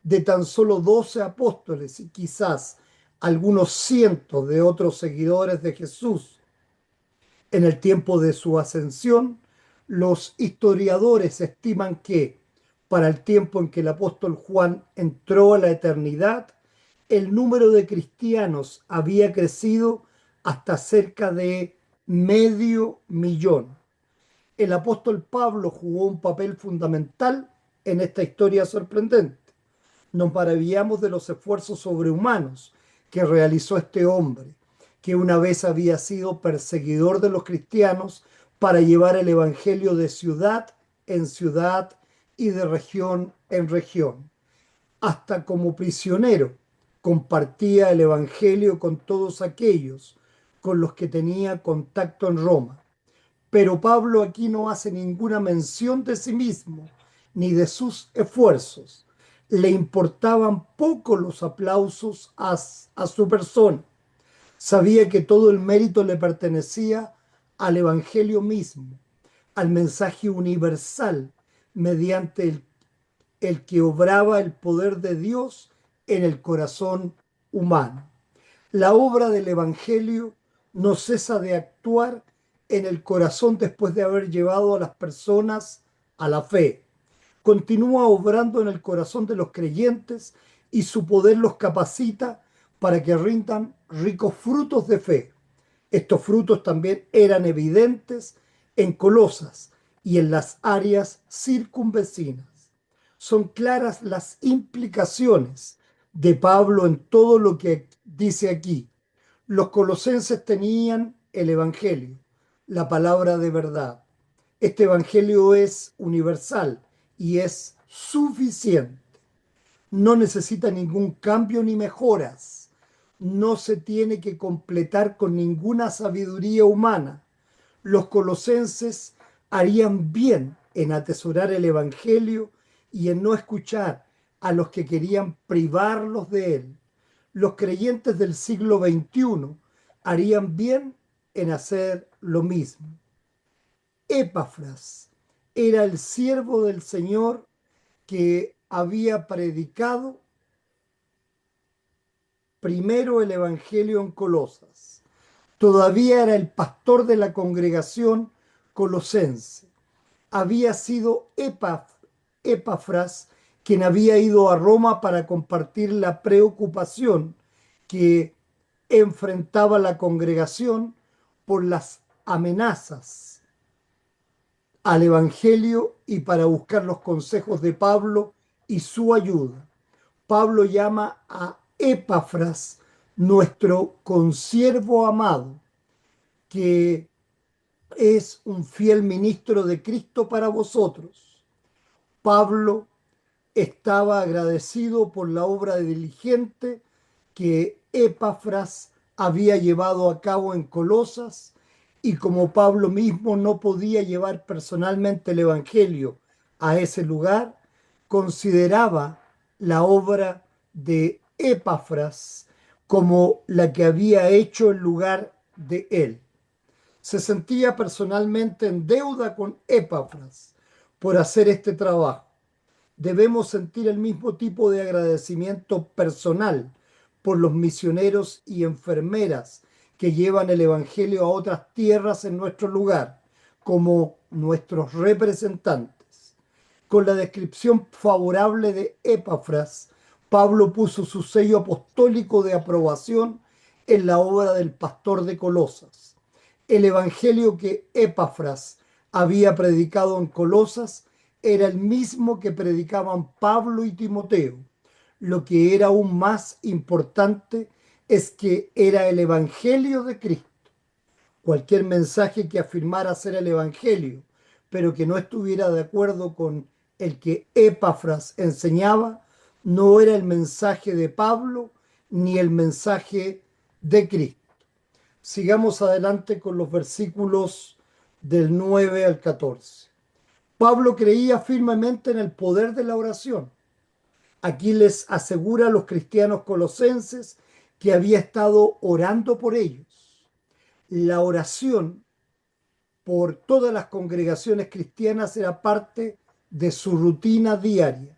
De tan solo 12 apóstoles y quizás algunos cientos de otros seguidores de Jesús en el tiempo de su ascensión, los historiadores estiman que para el tiempo en que el apóstol Juan entró a la eternidad, el número de cristianos había crecido hasta cerca de 500.000. El apóstol Pablo jugó un papel fundamental en esta historia sorprendente. Nos maravillamos de los esfuerzos sobrehumanos que realizó este hombre, que una vez había sido perseguidor de los cristianos para llevar el evangelio de ciudad en ciudad y de región en región. Hasta como prisionero compartía el evangelio con todos aquellos con los que tenía contacto en Roma. Pero Pablo aquí no hace ninguna mención de sí mismo ni de sus esfuerzos. Le importaban poco los aplausos a su persona. Sabía que todo el mérito le pertenecía al Evangelio mismo, al mensaje universal mediante el que obraba el poder de Dios en el corazón humano. La obra del Evangelio no cesa de actuar en el corazón después de haber llevado a las personas a la fe. Continúa obrando en el corazón de los creyentes y su poder los capacita para que rindan ricos frutos de fe. Estos frutos también eran evidentes en Colosas y en las áreas circunvecinas. Son claras las implicaciones de Pablo en todo lo que dice aquí. Los colosenses tenían el Evangelio, la palabra de verdad. Este Evangelio es universal y es suficiente. No necesita ningún cambio ni mejoras. No se tiene que completar con ninguna sabiduría humana. Los colosenses harían bien en atesorar el Evangelio y en no escuchar a los que querían privarlos de él. Los creyentes del siglo XXI harían bien en hacer lo mismo. Epafras era el siervo del Señor que había predicado primero el Evangelio en Colosas. Todavía era el pastor de la congregación colosense. Había sido Epafras quien había ido a Roma para compartir la preocupación que enfrentaba la congregación por las amenazas al Evangelio y para buscar los consejos de Pablo y su ayuda. Pablo llama a Epafras nuestro consiervo amado, que es un fiel ministro de Cristo para vosotros. Pablo estaba agradecido por la obra diligente que Epafras había llevado a cabo en Colosas, y como Pablo mismo no podía llevar personalmente el Evangelio a ese lugar, consideraba la obra de Epafras como la que había hecho en lugar de él. Se sentía personalmente en deuda con Epafras por hacer este trabajo. Debemos sentir el mismo tipo de agradecimiento personal por los misioneros y enfermeras que llevan el Evangelio a otras tierras en nuestro lugar. como nuestros representantes. Con la descripción favorable de Epafras, Pablo puso su sello apostólico de aprobación en la obra del pastor de Colosas. El evangelio que Epafras había predicado en Colosas era el mismo que predicaban Pablo y Timoteo. Lo que era aún más importante es que era el evangelio de Cristo. Cualquier mensaje que afirmara ser el evangelio, pero que no estuviera de acuerdo con el que Epafras enseñaba, no era el mensaje de Pablo ni el mensaje de Cristo. Sigamos adelante con los versículos del 9 al 14. Pablo creía firmemente en el poder de la oración. Aquí les asegura a los cristianos colosenses que había estado orando por ellos. La oración por todas las congregaciones cristianas era parte de su rutina diaria.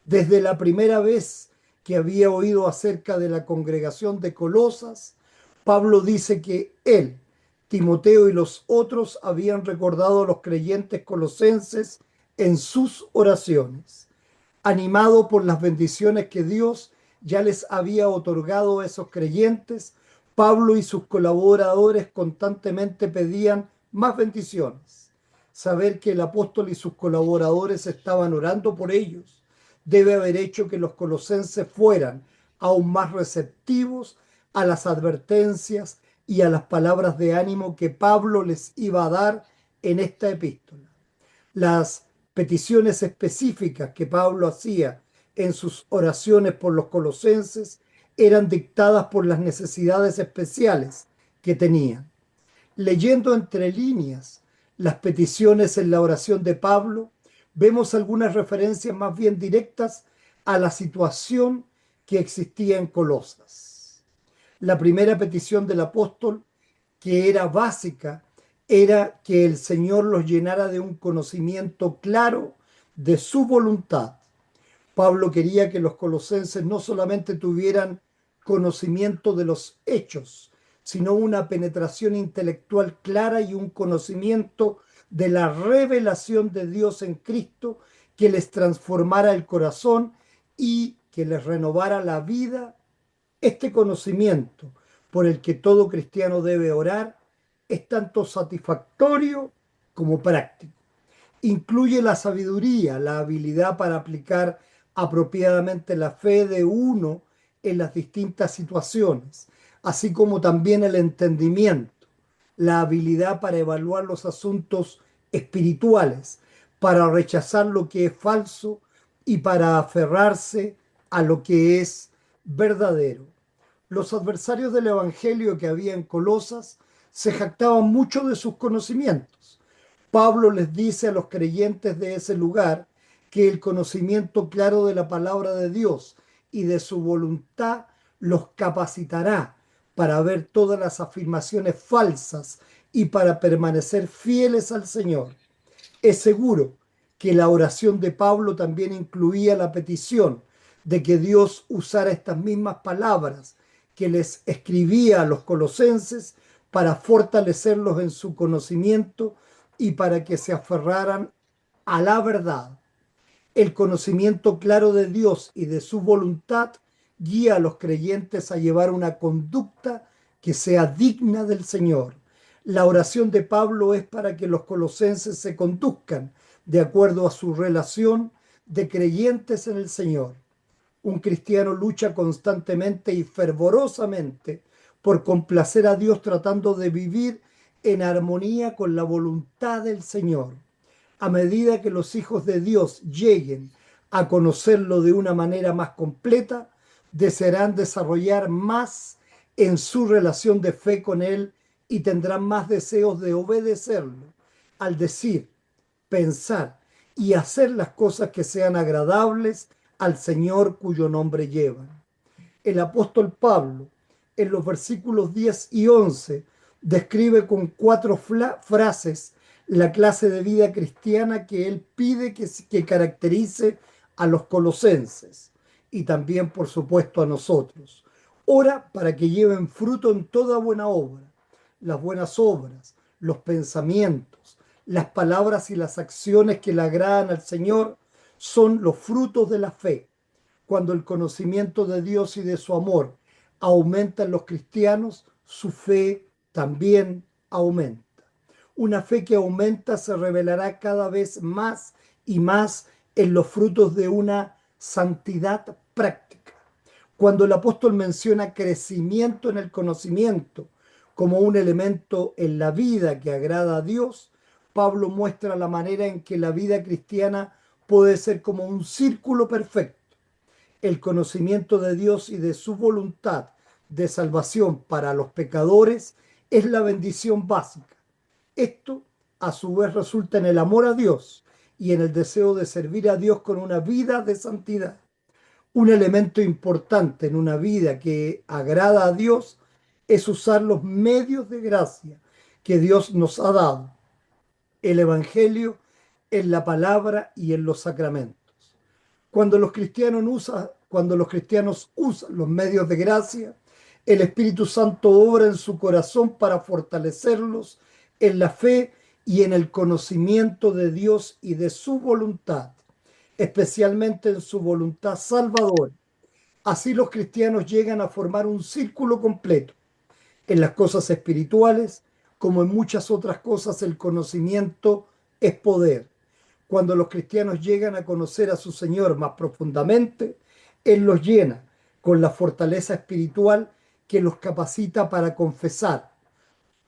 Desde la primera vez que había oído acerca de la congregación de Colosas, Pablo dice que él, Timoteo y los otros habían recordado a los creyentes colosenses en sus oraciones. Animado por las bendiciones que Dios ya les había otorgado a esos creyentes, Pablo y sus colaboradores constantemente pedían más bendiciones. Saber que el apóstol y sus colaboradores estaban orando por ellos debe haber hecho que los colosenses fueran aún más receptivos a las advertencias y a las palabras de ánimo que Pablo les iba a dar en esta epístola. Las peticiones específicas que Pablo hacía en sus oraciones por los colosenses eran dictadas por las necesidades especiales que tenían. Leyendo entre líneas las peticiones en la oración de Pablo, vemos algunas referencias más bien directas a la situación que existía en Colosas. La primera petición del apóstol, que era básica, era que el Señor los llenara de un conocimiento claro de su voluntad. Pablo quería que los colosenses no solamente tuvieran conocimiento de los hechos, sino una penetración intelectual clara y un conocimiento de la revelación de Dios en Cristo que les transformara el corazón y que les renovara la vida. Este conocimiento por el que todo cristiano debe orar es tanto satisfactorio como práctico. Incluye la sabiduría, la habilidad para aplicar apropiadamente la fe de uno en las distintas situaciones, así como también el entendimiento, la habilidad para evaluar los asuntos espirituales, para rechazar lo que es falso y para aferrarse a lo que es verdadero. Los adversarios del evangelio que había en Colosas se jactaban mucho de sus conocimientos. Pablo les dice a los creyentes de ese lugar que el conocimiento claro de la palabra de Dios y de su voluntad los capacitará para ver todas las afirmaciones falsas y para permanecer fieles al Señor. Es seguro que la oración de Pablo también incluía la petición de que Dios usara estas mismas palabras que les escribía a los colosenses para fortalecerlos en su conocimiento y para que se aferraran a la verdad. El conocimiento claro de Dios y de su voluntad guía a los creyentes a llevar una conducta que sea digna del Señor. La oración de Pablo es para que los colosenses se conduzcan de acuerdo a su relación de creyentes en el Señor. Un cristiano lucha constantemente y fervorosamente por complacer a Dios, tratando de vivir en armonía con la voluntad del Señor. A medida que los hijos de Dios lleguen a conocerlo de una manera más completa, desearán desarrollar más en su relación de fe con Él y tendrán más deseos de obedecerlo, al decir, pensar y hacer las cosas que sean agradables al Señor cuyo nombre llevan. El apóstol Pablo, en los versículos 10 y 11, describe con 4 frases la clase de vida cristiana que él pide que caracterice a los colosenses y también, por supuesto, a nosotros. Ora para que lleven fruto en toda buena obra, las buenas obras, los pensamientos, Las palabras y las acciones que le agradan al Señor son los frutos de la fe. Cuando el conocimiento de Dios y de su amor aumenta en los cristianos, su fe también aumenta. Una fe que aumenta se revelará cada vez más y más en los frutos de una santidad práctica. Cuando el apóstol menciona crecimiento en el conocimiento como un elemento en la vida que agrada a Dios, Pablo muestra la manera en que la vida cristiana puede ser como un círculo perfecto. El conocimiento de Dios y de su voluntad de salvación para los pecadores es la bendición básica. Esto, a su vez, resulta en el amor a Dios y en el deseo de servir a Dios con una vida de santidad. Un elemento importante en una vida que agrada a Dios es usar los medios de gracia que Dios nos ha dado, el Evangelio, en la palabra y en los sacramentos. Cuando los cristianos usan los medios de gracia, el Espíritu Santo obra en su corazón para fortalecerlos en la fe y en el conocimiento de Dios y de su voluntad, especialmente en su voluntad salvadora. Así los cristianos llegan a formar un círculo completo. En las cosas espirituales, como en muchas otras cosas, el conocimiento es poder. Cuando los cristianos llegan a conocer a su Señor más profundamente, Él los llena con la fortaleza espiritual que los capacita para confesar: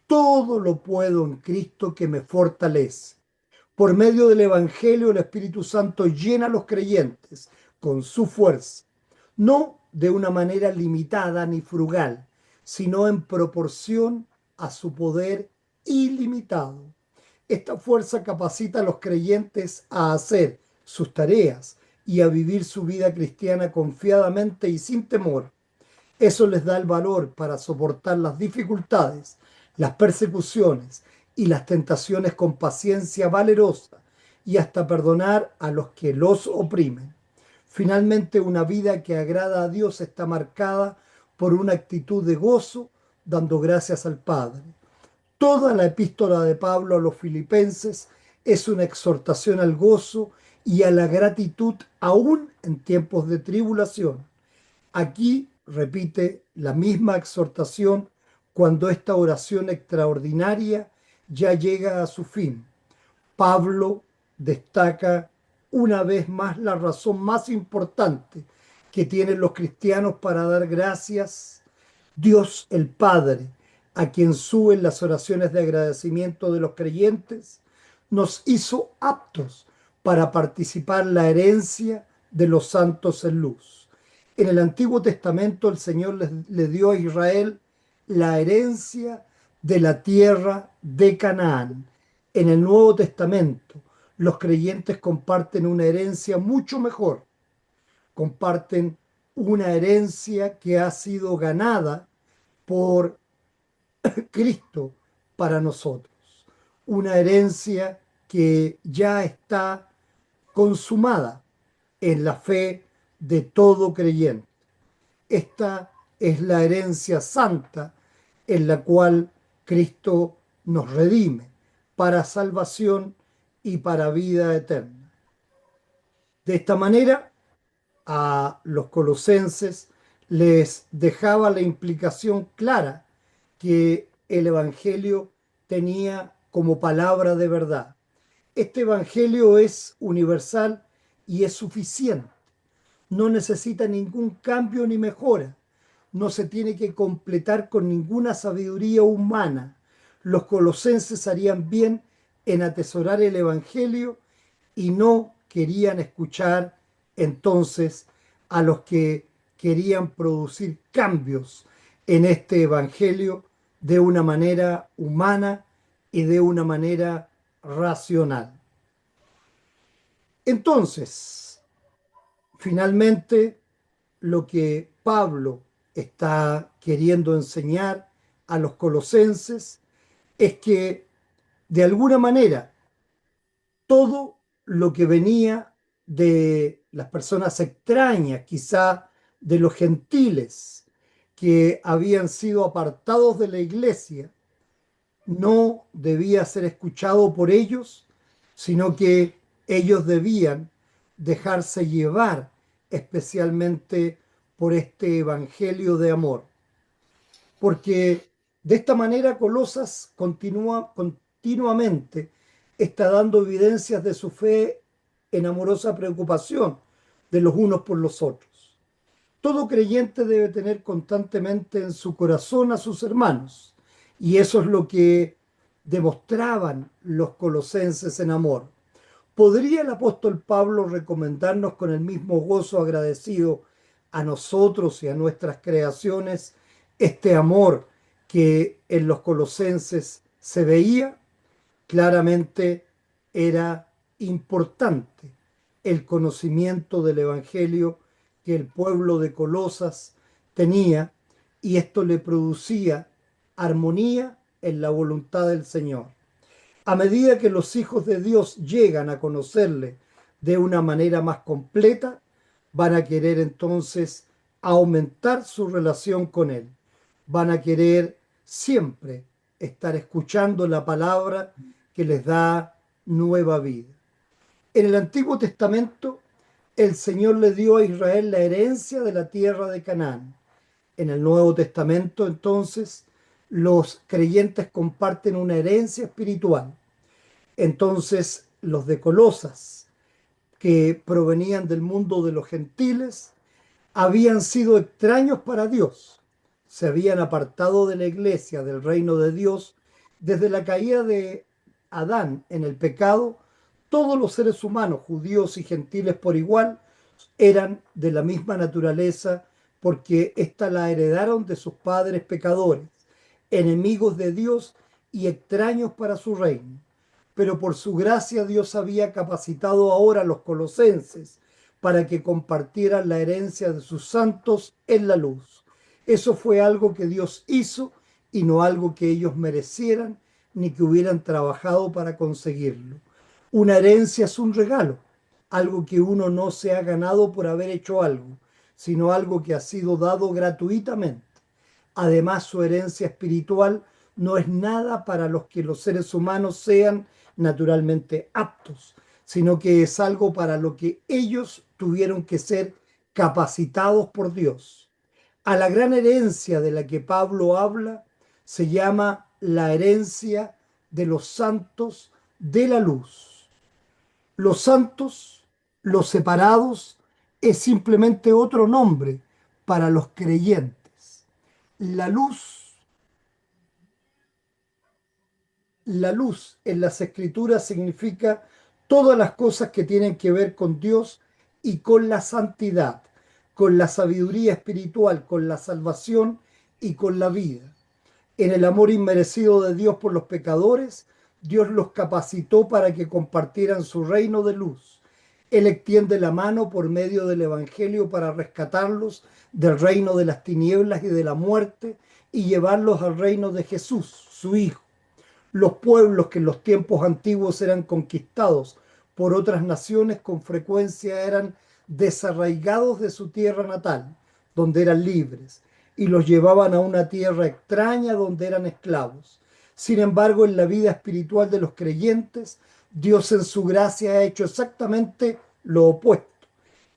todo lo puedo en Cristo que me fortalece. Por medio del Evangelio, el Espíritu Santo llena a los creyentes con su fuerza, no de una manera limitada ni frugal, sino en proporción a su poder ilimitado. Esta fuerza capacita a los creyentes a hacer sus tareas y a vivir su vida cristiana confiadamente y sin temor. Eso les da el valor para soportar las dificultades, las persecuciones y las tentaciones con paciencia valerosa y hasta perdonar a los que los oprimen. Finalmente, una vida que agrada a Dios está marcada por una actitud de gozo, dando gracias al Padre. Toda la epístola de Pablo a los filipenses es una exhortación al gozo y a la gratitud aún en tiempos de tribulación. Aquí repite la misma exhortación cuando esta oración extraordinaria ya llega a su fin. Pablo destaca una vez más la razón más importante que tienen los cristianos para dar gracias: Dios el Padre, a quien suben las oraciones de agradecimiento de los creyentes, nos hizo aptos para participar la herencia de los santos en luz. En el Antiguo Testamento el Señor le dio a Israel la herencia de la tierra de Canaán. En el Nuevo Testamento los creyentes comparten una herencia mucho mejor. Comparten una herencia que ha sido ganada por Cristo para nosotros. Una herencia que ya está consumada en la fe de todo creyente. Esta es la herencia santa en la cual Cristo nos redime para salvación y para vida eterna. De esta manera, a los colosenses les dejaba la implicación clara que el Evangelio tenía como palabra de verdad. Este Evangelio es universal y es suficiente. No necesita ningún cambio ni mejora. No se tiene que completar con ninguna sabiduría humana. Los colosenses harían bien en atesorar el Evangelio y no querían escuchar entonces a los que querían producir cambios en este Evangelio de una manera humana y de una manera racional. Entonces, finalmente, lo que Pablo está queriendo enseñar a los colosenses es que, de alguna manera, todo lo que venía de las personas extrañas, quizá de los gentiles, que habían sido apartados de la iglesia, no debía ser escuchado por ellos, sino que ellos debían dejarse llevar especialmente por este evangelio de amor. Porque de esta manera Colosas continuamente está dando evidencias de su fe en amorosa preocupación de los unos por los otros. Todo creyente debe tener constantemente en su corazón a sus hermanos, y eso es lo que demostraban los colosenses en amor. ¿Podría el apóstol Pablo recomendarnos con el mismo gozo agradecido a nosotros y a nuestras creaciones este amor que en los colosenses se veía? Claramente era importante el conocimiento del Evangelio que el pueblo de Colosas tenía, y esto le producía armonía en la voluntad del Señor. A medida que los hijos de Dios llegan a conocerle de una manera más completa, van a querer entonces aumentar su relación con Él. Van a querer siempre estar escuchando la palabra que les da nueva vida. En el Antiguo Testamento, el Señor le dio a Israel la herencia de la tierra de Canaán. En el Nuevo Testamento, entonces, los creyentes comparten una herencia espiritual. Entonces, los de Colosas, que provenían del mundo de los gentiles, habían sido extraños para Dios. Se habían apartado de la iglesia, del reino de Dios, desde la caída de Adán en el pecado. Todos los seres humanos, judíos y gentiles por igual, eran de la misma naturaleza, porque ésta la heredaron de sus padres pecadores, enemigos de Dios y extraños para su reino. Pero por su gracia Dios había capacitado ahora a los colosenses para que compartieran la herencia de sus santos en la luz. Eso fue algo que Dios hizo y no algo que ellos merecieran ni que hubieran trabajado para conseguirlo. Una herencia es un regalo, algo que uno no se ha ganado por haber hecho algo, sino algo que ha sido dado gratuitamente. Además, su herencia espiritual no es nada para los que los seres humanos sean naturalmente aptos, sino que es algo para lo que ellos tuvieron que ser capacitados por Dios. A la gran herencia de la que Pablo habla se llama la herencia de los santos de la luz. Los santos, los separados, es simplemente otro nombre para los creyentes. La luz en las escrituras significa todas las cosas que tienen que ver con Dios y con la santidad, con la sabiduría espiritual, con la salvación y con la vida. En el amor inmerecido de Dios por los pecadores, Dios los capacitó para que compartieran su reino de luz. Él extiende la mano por medio del Evangelio para rescatarlos del reino de las tinieblas y de la muerte y llevarlos al reino de Jesús, su Hijo. Los pueblos que en los tiempos antiguos eran conquistados por otras naciones con frecuencia eran desarraigados de su tierra natal, donde eran libres, y los llevaban a una tierra extraña donde eran esclavos. Sin embargo, en la vida espiritual de los creyentes, Dios en su gracia ha hecho exactamente lo opuesto.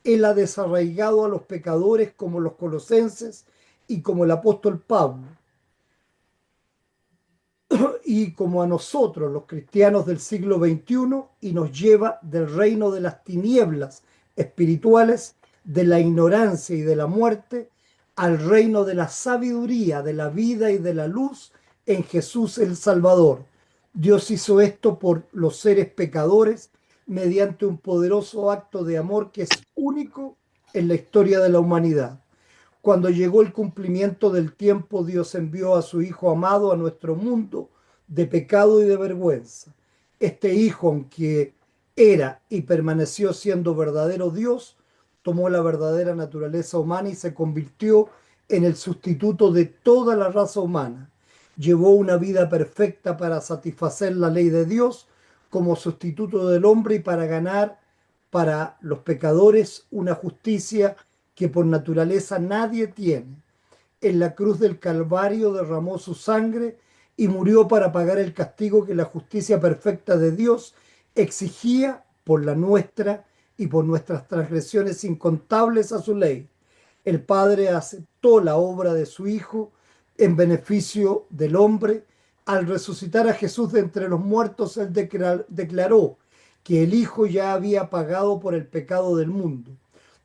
Él ha desarraigado a los pecadores como los colosenses y como el apóstol Pablo, y como a nosotros, los cristianos del siglo XXI, y nos lleva del reino de las tinieblas espirituales, de la ignorancia y de la muerte, al reino de la sabiduría, de la vida y de la luz en Jesús el Salvador. Dios hizo esto por los seres pecadores mediante un poderoso acto de amor que es único en la historia de la humanidad. Cuando llegó el cumplimiento del tiempo, Dios envió a su Hijo amado a nuestro mundo de pecado y de vergüenza. Este Hijo, aunque era y permaneció siendo verdadero Dios, tomó la verdadera naturaleza humana y se convirtió en el sustituto de toda la raza humana. Llevó una vida perfecta para satisfacer la ley de Dios como sustituto del hombre y para ganar para los pecadores una justicia que por naturaleza nadie tiene. En la cruz del Calvario derramó su sangre y murió para pagar el castigo que la justicia perfecta de Dios exigía por la nuestra y por nuestras transgresiones incontables a su ley. El Padre aceptó la obra de su Hijo en beneficio del hombre. Al resucitar a Jesús de entre los muertos, él declaró que el Hijo ya había pagado por el pecado del mundo.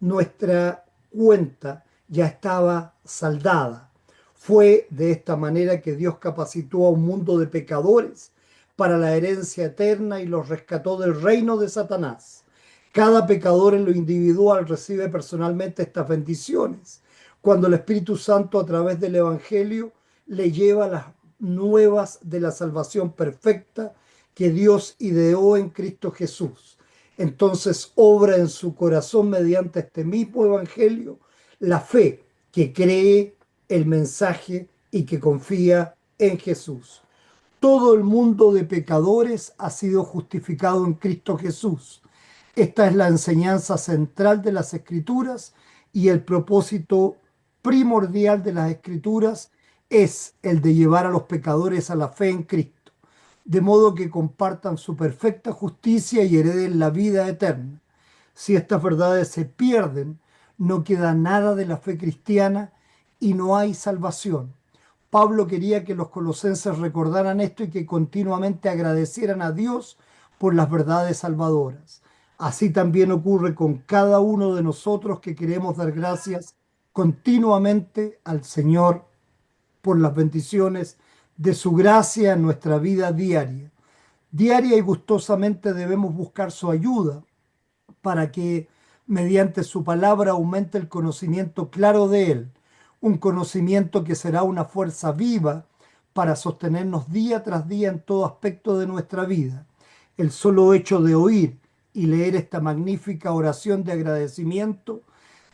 Nuestra cuenta ya estaba saldada. Fue de esta manera que Dios capacitó a un mundo de pecadores para la herencia eterna y los rescató del reino de Satanás. Cada pecador en lo individual recibe personalmente estas bendiciones cuando el Espíritu Santo a través del Evangelio le lleva las nuevas de la salvación perfecta que Dios ideó en Cristo Jesús. Entonces obra en su corazón mediante este mismo Evangelio la fe que cree el mensaje y que confía en Jesús. Todo el mundo de pecadores ha sido justificado en Cristo Jesús. Esta es la enseñanza central de las Escrituras y el propósito primordial de las Escrituras es el de llevar a los pecadores a la fe en Cristo, de modo que compartan su perfecta justicia y hereden la vida eterna. Si estas verdades se pierden, no queda nada de la fe cristiana y no hay salvación. Pablo quería que los colosenses recordaran esto y que continuamente agradecieran a Dios por las verdades salvadoras. Así también ocurre con cada uno de nosotros que queremos dar gracias continuamente al Señor por las bendiciones de su gracia en nuestra vida diaria. Diaria y gustosamente debemos buscar su ayuda para que mediante su palabra aumente el conocimiento claro de Él, un conocimiento que será una fuerza viva para sostenernos día tras día en todo aspecto de nuestra vida. El solo hecho de oír y leer esta magnífica oración de agradecimiento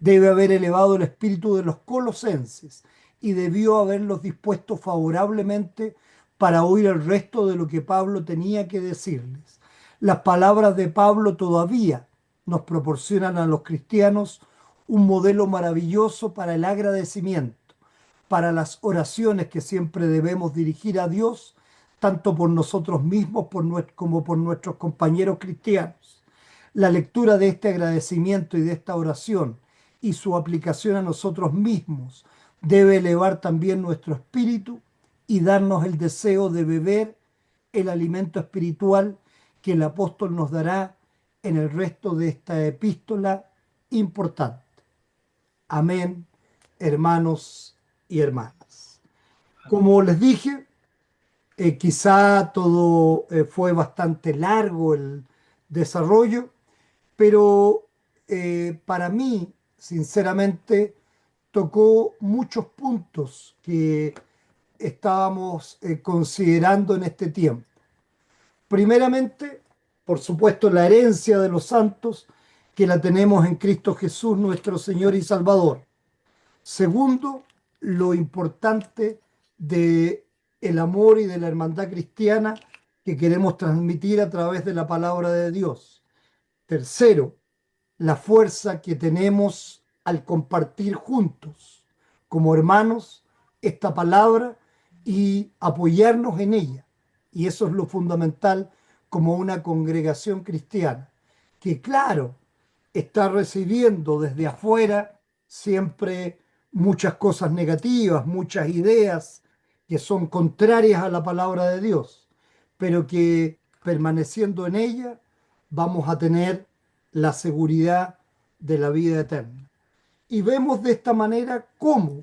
debe haber elevado el espíritu de los colosenses y debió haberlos dispuesto favorablemente para oír el resto de lo que Pablo tenía que decirles. Las palabras de Pablo todavía nos proporcionan a los cristianos un modelo maravilloso para el agradecimiento, para las oraciones que siempre debemos dirigir a Dios, tanto por nosotros mismos como por nuestros compañeros cristianos. La lectura de este agradecimiento y de esta oración y su aplicación a nosotros mismos debe elevar también nuestro espíritu y darnos el deseo de beber el alimento espiritual que el apóstol nos dará en el resto de esta epístola importante. Amén, hermanos y hermanas. Como les dije, quizá todo fue bastante largo el desarrollo, pero para mí, sinceramente, tocó muchos puntos que estábamos considerando en este tiempo. Primeramente, por supuesto, la herencia de los santos, que la tenemos en Cristo Jesús, nuestro Señor y Salvador. Segundo, lo importante de el amor y de la hermandad cristiana que queremos transmitir a través de la palabra de Dios. Tercero, la fuerza que tenemos al compartir juntos, como hermanos, esta palabra y apoyarnos en ella. Y eso es lo fundamental como una congregación cristiana, que claro, está recibiendo desde afuera siempre muchas cosas negativas, muchas ideas que son contrarias a la palabra de Dios, pero que permaneciendo en ella vamos a tener la seguridad de la vida eterna. Y vemos de esta manera cómo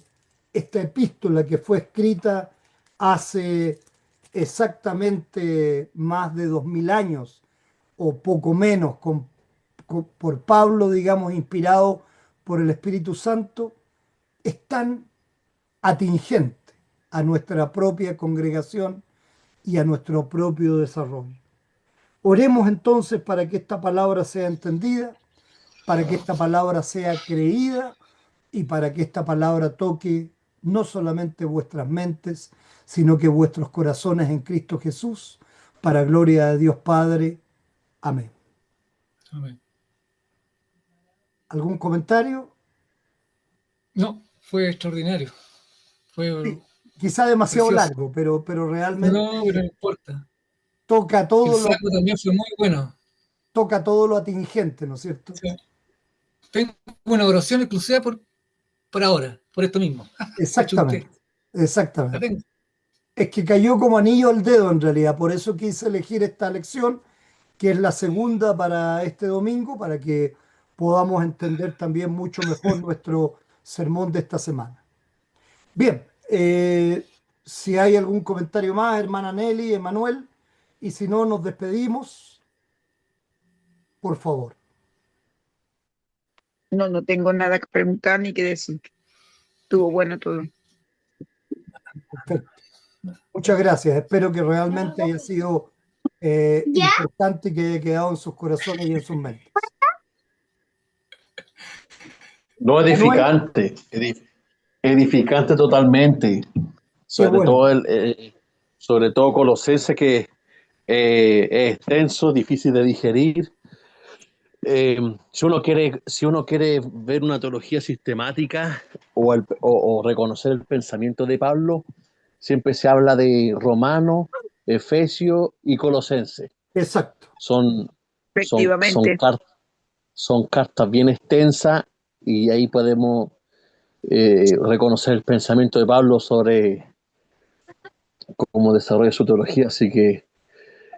esta epístola que fue escrita hace exactamente más de 2000 años o poco menos por Pablo, digamos, inspirado por el Espíritu Santo, es tan atingente a nuestra propia congregación y a nuestro propio desarrollo. Oremos entonces para que esta palabra sea entendida, para que esta palabra sea creída y para que esta palabra toque no solamente vuestras mentes, sino que vuestros corazones en Cristo Jesús, para gloria de Dios Padre. Amén. Amén. ¿Algún comentario? No, fue extraordinario. Fue Sí, quizá demasiado precioso. largo, pero realmente No, pero no importa. toca El todo Salmo también fue muy bueno. toca todo lo atingente, ¿no es cierto? Sí. Tengo una oración exclusiva por ahora, por esto mismo. Cache usted. Exactamente, La exactamente. tengo. Es que cayó como anillo al dedo en realidad, por eso quise elegir esta lección, que es la segunda para este domingo, para que podamos entender también mucho mejor nuestro sermón de esta semana. Bien, si hay algún comentario más, hermana Nelly, Emanuel, y si no, nos despedimos, por favor. No, no tengo nada que preguntar ni que decir. Estuvo bueno todo. Perfecto. Muchas gracias. Espero que realmente haya sido ¿Ya? importante y que haya quedado en sus corazones y en sus mentes. No Manuel, edificante, edificante totalmente. qué Sobre bueno. todo sobre todo Colosenses, que es extenso, difícil de digerir. Si uno quiere ver una teología sistemática o reconocer el pensamiento de Pablo, siempre se habla de Romano, Efesio y Colosense. Exacto. Son, son, Efectivamente. son cartas bien extensas y ahí podemos reconocer el pensamiento de Pablo sobre cómo desarrolla su teología. Así que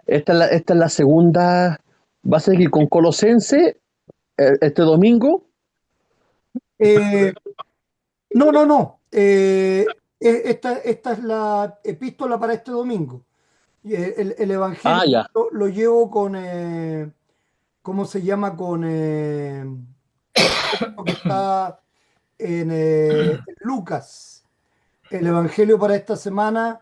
esta es la segunda. Va a seguir con Colosense este domingo. Eh, no, no, no. Esta es la epístola para este domingo. Y el Evangelio Ah, ya. lo llevo con, ¿cómo se llama? Con el texto que está en Lucas. El Evangelio para esta semana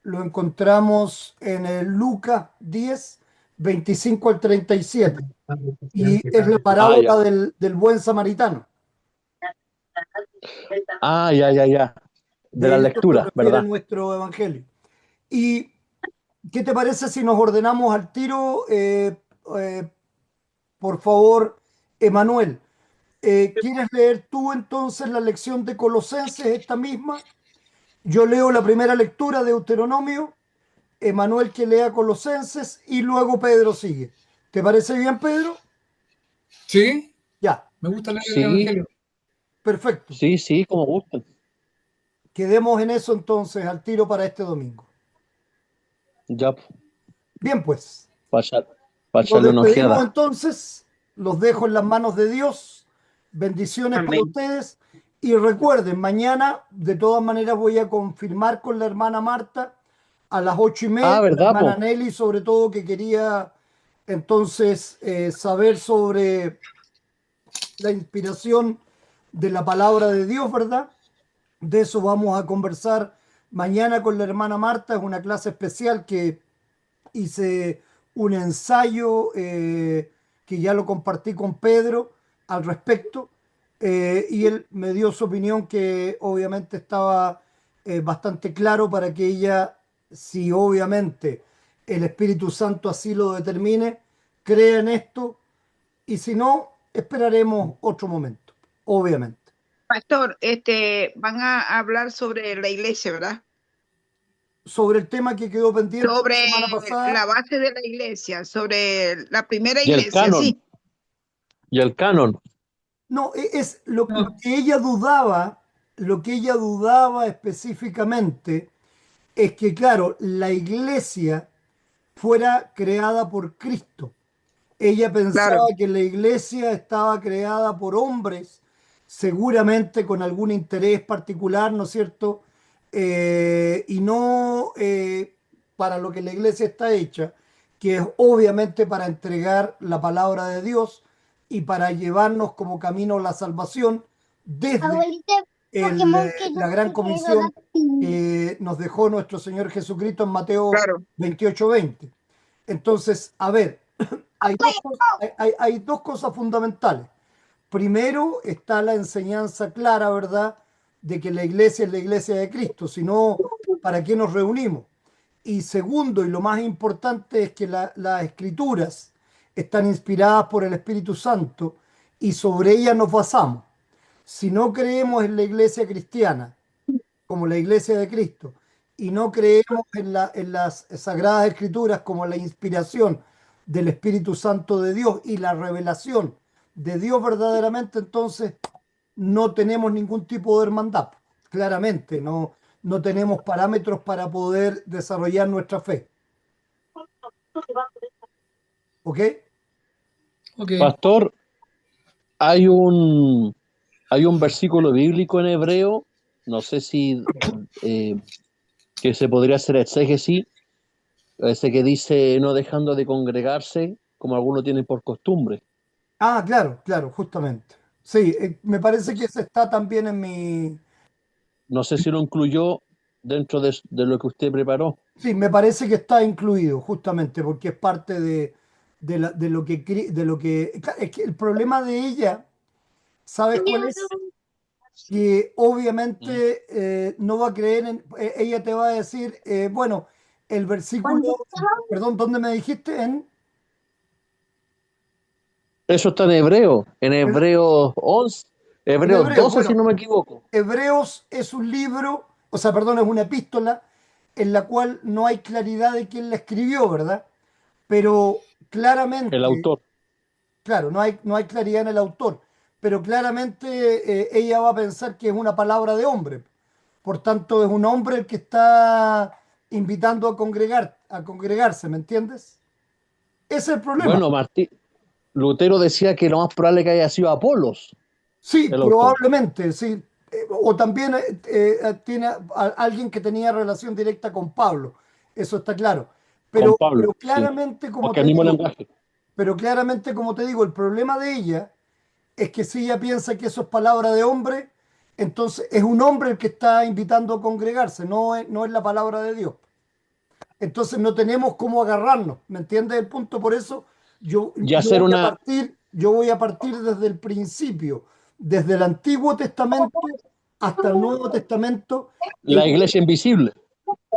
lo encontramos en el Lucas 10, 25 al 37. Y es la Ah, ya. parábola del buen samaritano. Ah, ya, ya, ya. De la De esto se lectura, refiere ¿verdad? nuestro Evangelio. ¿Y qué te parece si nos ordenamos al tiro? Eh, por favor, Emanuel, ¿quieres leer tú entonces la lección de Colosenses, esta misma? Yo leo la primera lectura de Deuteronomio, Emanuel que lea Colosenses y luego Pedro sigue. ¿Te parece bien, Pedro? ¿Sí? Ya, Me gusta leer el Sí, Evangelio. perfecto. sí, sí, como gustan. Quedemos en eso entonces al tiro para este domingo. Ya, Bien, pues. para Nos echarle una despedimos ojeada. entonces, los dejo en las manos de Dios, bendiciones para Amén. ustedes y recuerden, mañana de todas maneras voy a confirmar con la hermana Marta a las 8:30, Ah, la ¿verdad, hermana po? Nelly sobre todo que quería entonces saber sobre la inspiración de la palabra de Dios, ¿verdad? De eso vamos a conversar mañana con la hermana Marta, es una clase especial que hice un ensayo que ya lo compartí con Pedro al respecto y él me dio su opinión que obviamente estaba bastante claro para que ella, si obviamente el Espíritu Santo así lo determine, crea en esto y si no, esperaremos otro momento, obviamente. Pastor, van a hablar sobre la iglesia, ¿verdad? Sobre el tema que quedó pendiente la Sobre semana pasada. la base de la iglesia, sobre la primera Y el iglesia, canon, sí. y el canon. No, es lo No. que ella dudaba, lo que ella dudaba específicamente es que, claro, la iglesia fuera creada por Cristo. Ella pensaba Claro, que la iglesia estaba creada por hombres, seguramente con algún interés particular, ¿no es cierto? Y no para lo que la iglesia está hecha, que es obviamente para entregar la palabra de Dios y para llevarnos como camino a la salvación desde Abuelita, Pokémon que yo la gran quiero comisión dar. que nos dejó nuestro Señor Jesucristo en Mateo claro. 28:20. Entonces, a ver, hay dos cosas fundamentales. Primero está la enseñanza clara, ¿verdad?, de que la iglesia es la iglesia de Cristo, si no, ¿para qué nos reunimos? Y segundo, y lo más importante, es que las escrituras están inspiradas por el Espíritu Santo y sobre ellas nos basamos. Si no creemos en la iglesia cristiana, como la iglesia de Cristo, y no creemos en las Sagradas Escrituras como la inspiración del Espíritu Santo de Dios y la revelación de Dios verdaderamente, entonces no tenemos ningún tipo de hermandad. Claramente, no tenemos parámetros para poder desarrollar nuestra fe. ¿Ok? Ok. Pastor, hay un, hay un versículo bíblico en hebreo, no sé si que se podría hacer exégesis, ese que dice no dejando de congregarse, como algunos tienen por costumbre. Ah, claro, claro, justamente. Sí, me parece que ese está también en mi... No sé si lo incluyó dentro de lo que usted preparó. Sí, me parece que está incluido, justamente, porque es parte de lo que... De lo que es que el problema de ella, ¿sabes cuál es? Que ¿Mm? obviamente no va a creer en... ella te va a decir, bueno, el versículo... Perdón, ¿dónde me dijiste? Eso está en En, Hebreos 11, en Hebreos hebreo. 12 si Bueno, no me equivoco. Hebreos es un libro, o sea, perdón, es una epístola en la cual no hay claridad de quién la escribió, ¿verdad? Pero El claramente, autor. claro, no hay claridad en el autor, pero claramente ella va a pensar que es una palabra de hombre. Por tanto, es un hombre el que está invitando a congregarse, ¿me entiendes? Ese es el problema. Bueno, Lutero decía que lo más probable es que haya sido Apolos, Sí, el autor, probablemente, sí. O también tiene alguien que tenía relación directa con Pablo, eso está claro. con Pero Pablo, sí. claramente, como Porque te al mismo digo, lenguaje. el problema de ella es que si ella piensa que eso es palabra de hombre, entonces es un hombre el que está invitando a congregarse, no es la palabra de Dios. Entonces no tenemos cómo agarrarnos, ¿me entiendes el punto? Por eso yo, Y yo hacer voy a una, partir, yo voy a partir desde el principio, desde el Antiguo Testamento hasta el Nuevo Testamento, en la iglesia invisible.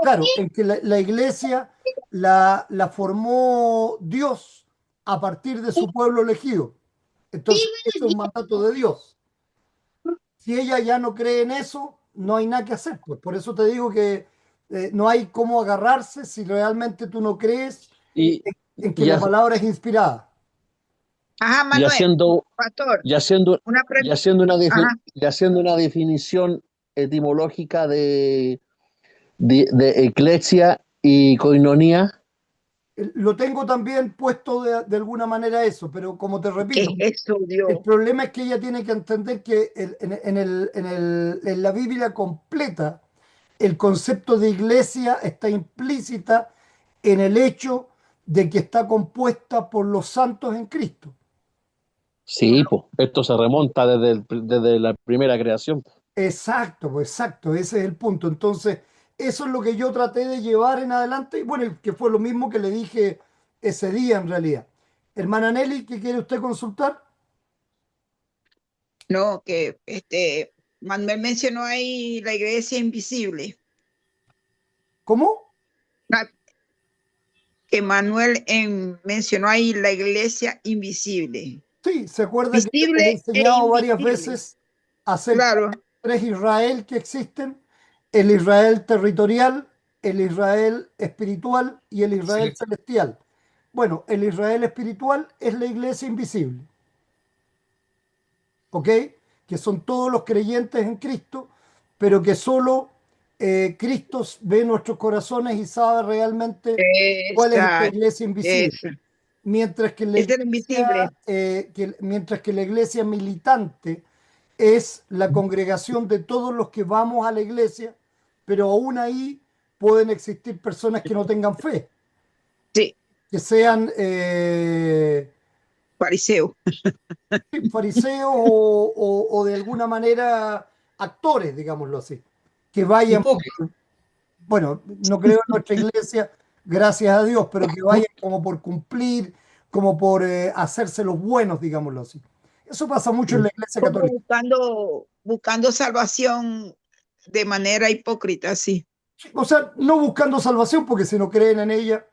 claro, en que la iglesia la formó Dios a partir de su pueblo elegido. Entonces, ese es un mandato de Dios. Si ella ya no cree en eso, no hay nada que hacer. Pues por eso te digo que no hay cómo agarrarse si realmente tú no crees Y, en que y, la ha- palabra es inspirada. Ajá, y Manuel, haciendo, pastor, y haciendo, una y pregunta. haciendo Ajá, y haciendo una definición etimológica de eclesia y koinonía. Lo tengo también puesto de alguna manera eso, pero como te ¿qué repito, es eso, el Dios? problema es que ella tiene que entender que en la Biblia completa el concepto de iglesia está implícita en el hecho de que está compuesta por los santos en Cristo. Sí, pues, esto se remonta desde la primera creación. Exacto, pues exacto, ese es el punto. Entonces, eso es lo que yo traté de llevar en adelante, y bueno, y que fue lo mismo que le dije ese día en realidad. Hermana Nelly, ¿qué quiere usted consultar? No, que Manuel mencionó ahí la iglesia invisible. ¿Cómo? Ah, que Manuel mencionó ahí la iglesia invisible. Sí, se acuerda que yo les he Visible e enseñado varias invisible. veces acerca Claro, de tres Israel que existen, el Israel territorial, el Israel espiritual y el Israel Celeste. celestial. Bueno, el Israel espiritual es la iglesia invisible. ¿Ok? Que son todos los creyentes en Cristo, pero que solo Cristo ve nuestros corazones y sabe realmente cuál es esta esa, iglesia invisible. esa. Mientras que la Es el invisible. iglesia, mientras que la iglesia militante es la congregación de todos los que vamos a la iglesia, pero aún ahí pueden existir personas que no tengan fe, Sí, que sean fariseo. fariseos o de alguna manera actores, digámoslo así, que vayan, Hipócrita. bueno, no creo en nuestra iglesia, gracias a Dios, pero que vayan como por cumplir, como por hacerse los buenos, digámoslo así. Eso pasa mucho en la iglesia Como católica. buscando salvación de manera hipócrita, sí. O sea, no buscando salvación, porque si no creen en ella,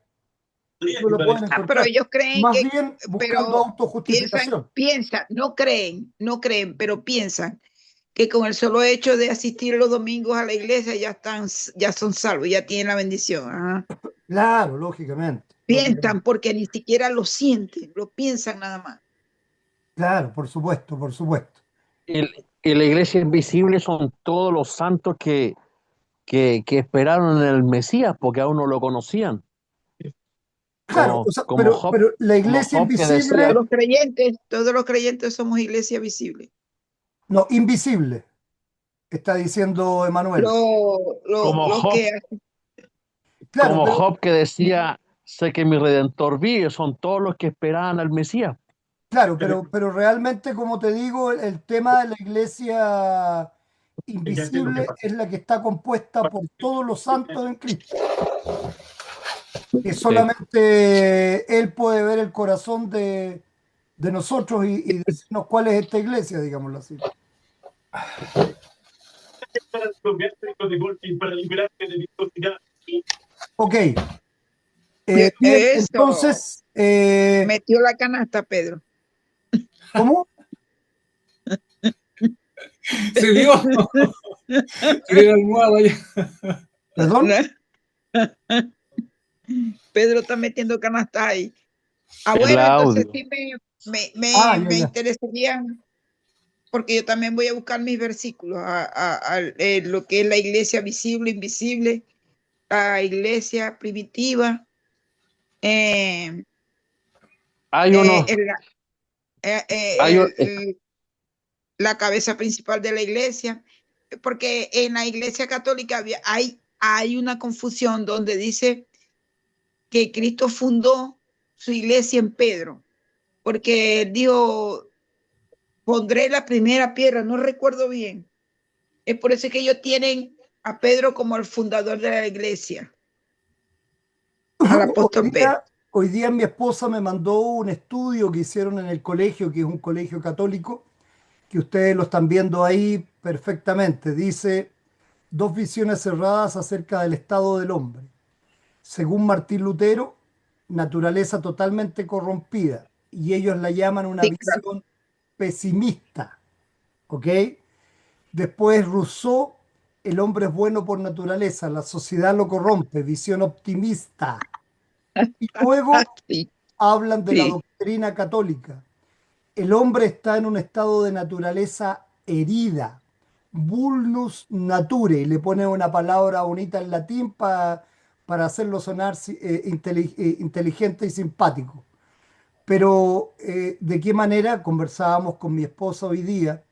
no la pueden Ah, pero encontrar. ellos creen Más que, bien buscando pero piensan, autojustificación. no creen, pero piensan que con el solo hecho de asistir los domingos a la iglesia ya son salvos, ya tienen la bendición. Ajá. Claro, lógicamente. Piensan porque ni siquiera lo sienten, lo piensan nada más. Claro, por supuesto, por supuesto. Y la iglesia invisible son todos los santos que esperaron en el Mesías porque aún no lo conocían. Claro, o sea, Como Job, pero la como iglesia Job que invisible, decía, Todos los creyentes somos iglesia visible. no, invisible, está diciendo Emanuel. como Lo Job, que Claro, como pero Job que decía, sé que mi Redentor vive, son todos los que esperaban al Mesías. claro, pero realmente, como te digo, el tema de la iglesia invisible es la que está compuesta por todos los santos en Cristo, que Sí. solamente Él puede ver el corazón de nosotros y decirnos cuál es esta iglesia, digámoslo así. Ok, bien, eso entonces, metió la canasta, Pedro. ¿cómo? Se dio. Tiré la almohada ya. ¿Perdón? Pedro está metiendo canasta ahí. Ah, El bueno, entonces audio. sí Ah, me ya. interesaría, porque yo también voy a buscar mis versículos, lo que es la iglesia visible, invisible, la iglesia primitiva, eh, Hay eh, uno, el- hay, un- la cabeza principal de la iglesia, porque en la iglesia católica hay una confusión donde dice que Cristo fundó su iglesia en Pedro, porque él dijo, pondré la primera piedra, no recuerdo bien. Es por eso que ellos tienen a Pedro como el fundador de la iglesia, al apóstol Pedro. Hoy día mi esposa me mandó un estudio que hicieron en el colegio, que es un colegio católico, que ustedes lo están viendo ahí perfectamente. Dice, dos visiones cerradas acerca del estado del hombre. Según Martín Lutero, naturaleza totalmente corrompida, y ellos la llaman una Sí, claro. visión pesimista, ¿ok? Después Rousseau, el hombre es bueno por naturaleza, la sociedad lo corrompe, visión optimista. Y luego Sí, hablan de la sí. doctrina católica. El hombre está en un estado de naturaleza herida, vulnus nature, y le pone una palabra bonita en latín para hacerlo sonar inteligente y simpático. Pero ¿de qué manera? Conversábamos con mi esposa hoy día,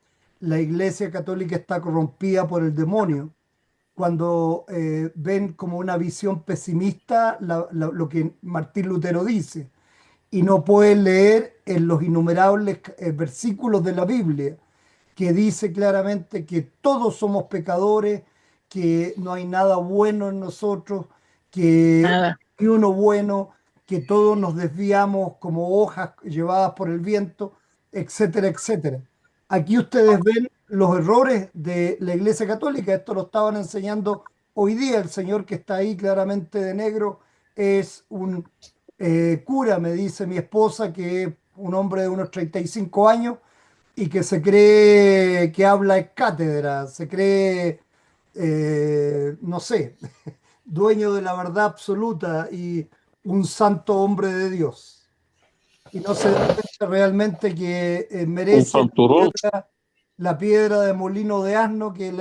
la Iglesia Católica está corrompida por el demonio. Cuando ven como una visión pesimista lo que Martín Lutero dice y no pueden leer en los innumerables versículos de la Biblia que dice claramente que todos somos pecadores, que no hay nada bueno en nosotros, que Nada. ni uno bueno, que todos nos desviamos como hojas llevadas por el viento, etcétera, etcétera. Aquí ustedes ven los errores de la Iglesia Católica, esto lo estaban enseñando hoy día, el señor que está ahí claramente de negro es un cura, me dice mi esposa, que es un hombre de unos 35 años y que se cree que habla en cátedra, se cree, no sé, dueño de la verdad absoluta y un santo hombre de Dios. Y no se da cuenta realmente que un merece santurrón. la piedra de molino de asno que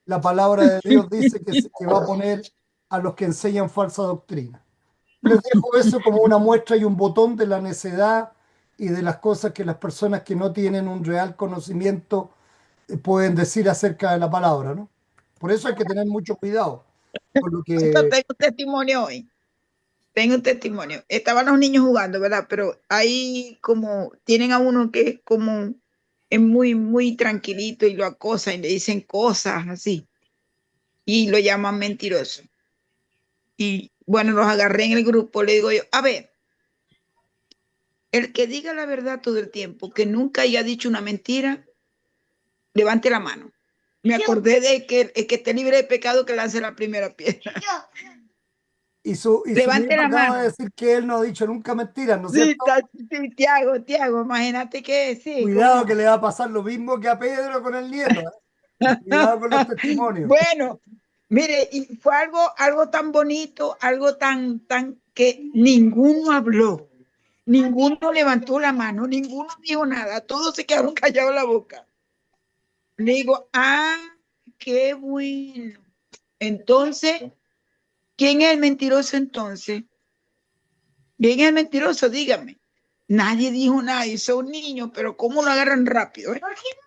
la palabra de Dios dice que va a poner a los que enseñan falsa doctrina. Les dejo eso como una muestra y un botón de la necedad y de las cosas que las personas que no tienen un real conocimiento pueden decir acerca de la palabra, ¿no? Por eso hay que tener mucho cuidado con lo Yo que... tengo un testimonio hoy. Tengo un testimonio. Estaban los niños jugando, ¿verdad? Pero ahí como tienen a uno que es como, es muy tranquilito y lo acosan y le dicen cosas así. Y lo llaman mentiroso. Y bueno, los agarré en el grupo, le digo yo, a ver, el que diga la verdad todo el tiempo, que nunca haya dicho una mentira, levante la mano. Me acordé de que el que esté libre de pecado que lance la primera piedra. y su Levante nieto la acaba mano. de decir que él no ha dicho nunca mentiras, ¿no es Sí, cierto? sí, Tiago, imagínate que sí, Cuidado ¿cómo? que le va a pasar lo mismo que a Pedro con el nieto, ¿eh? Cuidado con los testimonios. Bueno, mire, y fue algo tan bonito, algo tan que ninguno habló, ninguno levantó la mano, ninguno dijo nada, todos se quedaron callados la boca. Le digo, qué bueno. Entonces, ¿quién es el mentiroso entonces? ¿Quién es el mentiroso? Dígame. Nadie dijo nada, y son niños, pero ¿cómo lo agarran rápido?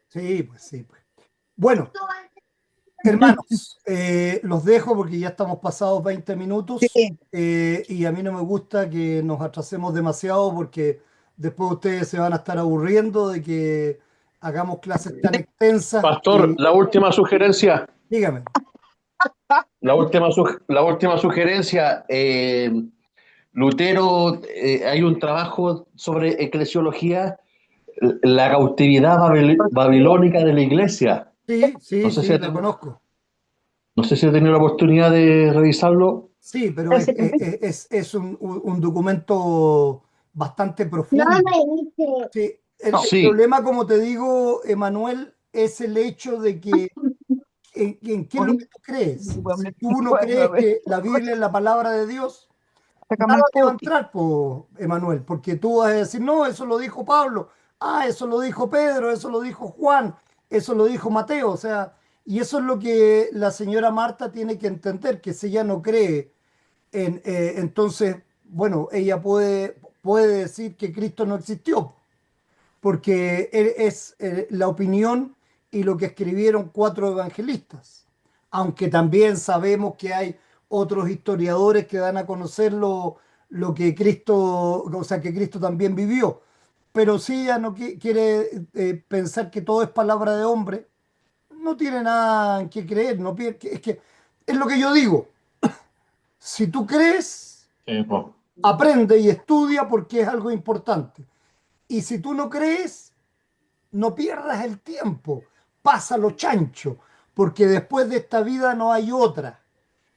Sí, pues sí, pues. Bueno, hermanos, los dejo porque ya estamos pasados 20 minutos Sí. y a mí no me gusta que nos atrasemos demasiado porque después ustedes se van a estar aburriendo de que hagamos clases tan extensas Pastor, y la última sugerencia, dígame. la última sugerencia, Lutero, hay un trabajo sobre eclesiología, la cautividad babilónica de la iglesia. Sí, No sí, sé si sí, ha lo tenido, conozco. no sé si ha tenido la oportunidad de revisarlo. Sí, pero es un documento bastante No profundo. me dice. Sí, el Sí, problema, como te digo, Emanuel, es el hecho de que en qué es lo que tú crees. Si tú no crees que la Biblia es la palabra de Dios, nada te va a entrar, Emanuel, porque tú vas a decir, no, eso lo dijo Pablo, eso lo dijo Pedro, eso lo dijo Juan, eso lo dijo Mateo, o sea, y eso es lo que la señora Marta tiene que entender, que si ella no cree entonces, bueno, ella puede decir que Cristo no existió, porque es la opinión y lo que escribieron cuatro evangelistas, aunque también sabemos que hay otros historiadores que dan a conocer lo que Cristo, o sea, que Cristo también vivió. Pero si ella no quiere pensar que todo es palabra de hombre, no tiene nada en que creer, no, es que es lo que yo digo. Si tú crees, po. aprende y estudia porque es algo importante. Y si tú no crees, no pierdas el tiempo, pásalo chancho, porque después de esta vida no hay otra.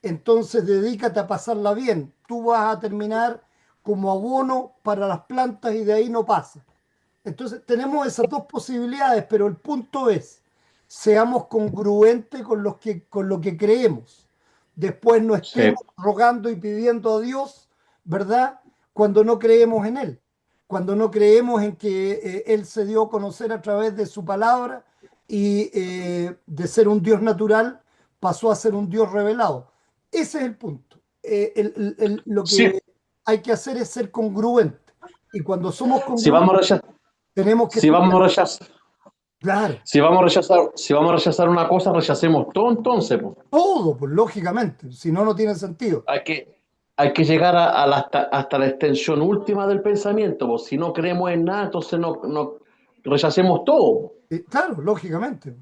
Entonces dedícate a pasarla bien. Tú vas a terminar como abono para las plantas y de ahí no pasa. Entonces tenemos esas dos posibilidades, pero el punto es, seamos congruentes con lo que creemos. Después no Sí, estemos rogando y pidiendo a Dios, ¿verdad? Cuando no creemos en Él, cuando no creemos en que Él se dio a conocer a través de su palabra y de ser un Dios natural pasó a ser un Dios revelado. Ese es el punto. Lo sí. que hay que hacer es ser congruente. Y cuando somos Si vamos a congruentes, rechazar, tenemos que si vamos estudiar. a rechazar, Claro, si vamos a rechazar una cosa, rechacemos todo entonces, po. todo, pues lógicamente, si no, no tiene sentido. Hay que llegar hasta la extensión última del pensamiento, pues si no creemos en nada, entonces no rechacemos todo. Claro, lógicamente.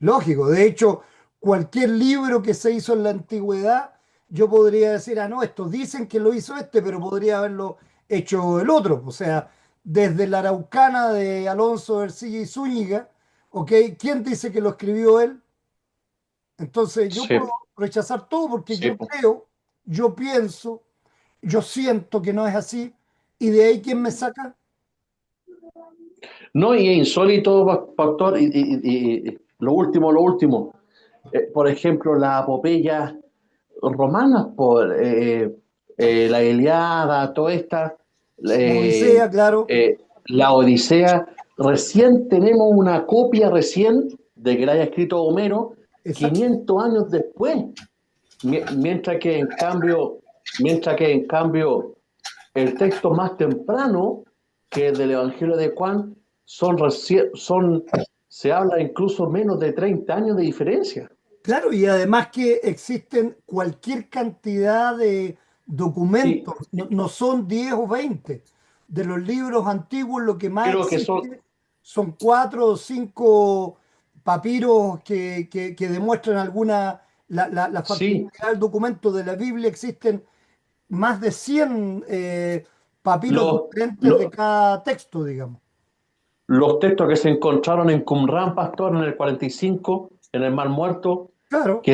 Lógico. De hecho, cualquier libro que se hizo en la antigüedad, yo podría decir, no, estos dicen que lo hizo este, pero podría haberlo hecho el otro. O sea, desde la Araucana de Alonso Ercilla y Zúñiga, ¿ok? ¿Quién dice que lo escribió él? Entonces yo Sí, puedo rechazar todo porque sí, yo po. creo, yo pienso, yo siento que no es así, y de ahí quién me saca. No, y es insólito, pastor, y lo último, por ejemplo, las epopeyas romanas, la Ilíada, toda esta, La eh, Odisea, claro, la Odisea, recién tenemos una copia recién de que la haya escrito Homero exacto. 500 años después, mientras que en cambio el texto más temprano que el del Evangelio de Juan se habla incluso menos de 30 años de diferencia. Claro, y además que existen cualquier cantidad de Sí, documentos, no son 10 o 20. De los libros antiguos, lo que más creo que son, existe son 4 o 5 papiros que demuestran la sí, factibilidad del documento. De la Biblia existen más de 100 papiros los, diferentes de los, cada texto, digamos. los textos que se encontraron en Qumran, pastor, en el 45, en el Mar Muerto, Claro, que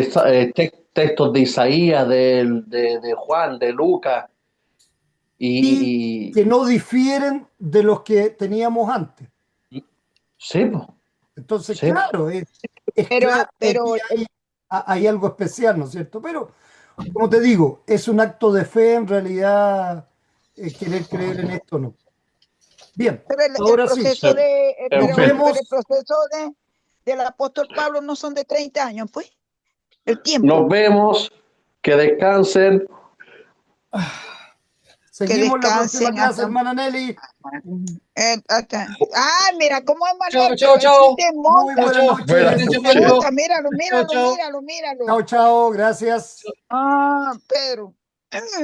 textos de Isaías, de Juan, de Lucas, y que no difieren de los que teníamos antes. sí, po, Entonces, sí. claro, es Pero, claro que pero, aquí hay algo especial, ¿no es cierto? Pero, como te digo, es un acto de fe en realidad querer creer en esto, ¿no? Bien, pero el ahora sí, proceso de, En nos fin. vemos. pero el proceso del apóstol Pablo no son de 30 años, pues, el tiempo. Nos vemos, que descansen. Seguimos la próxima descansen clase, hasta- hermana Nelly. Mira, ¿cómo es Chao, Manuel? chao, Pero chao. él sí te Muy monta. buenas noches. Buenas noches. Chuta, míralo, Chao, míralo, chao. míralo, míralo. Chao, chao, gracias. Pedro.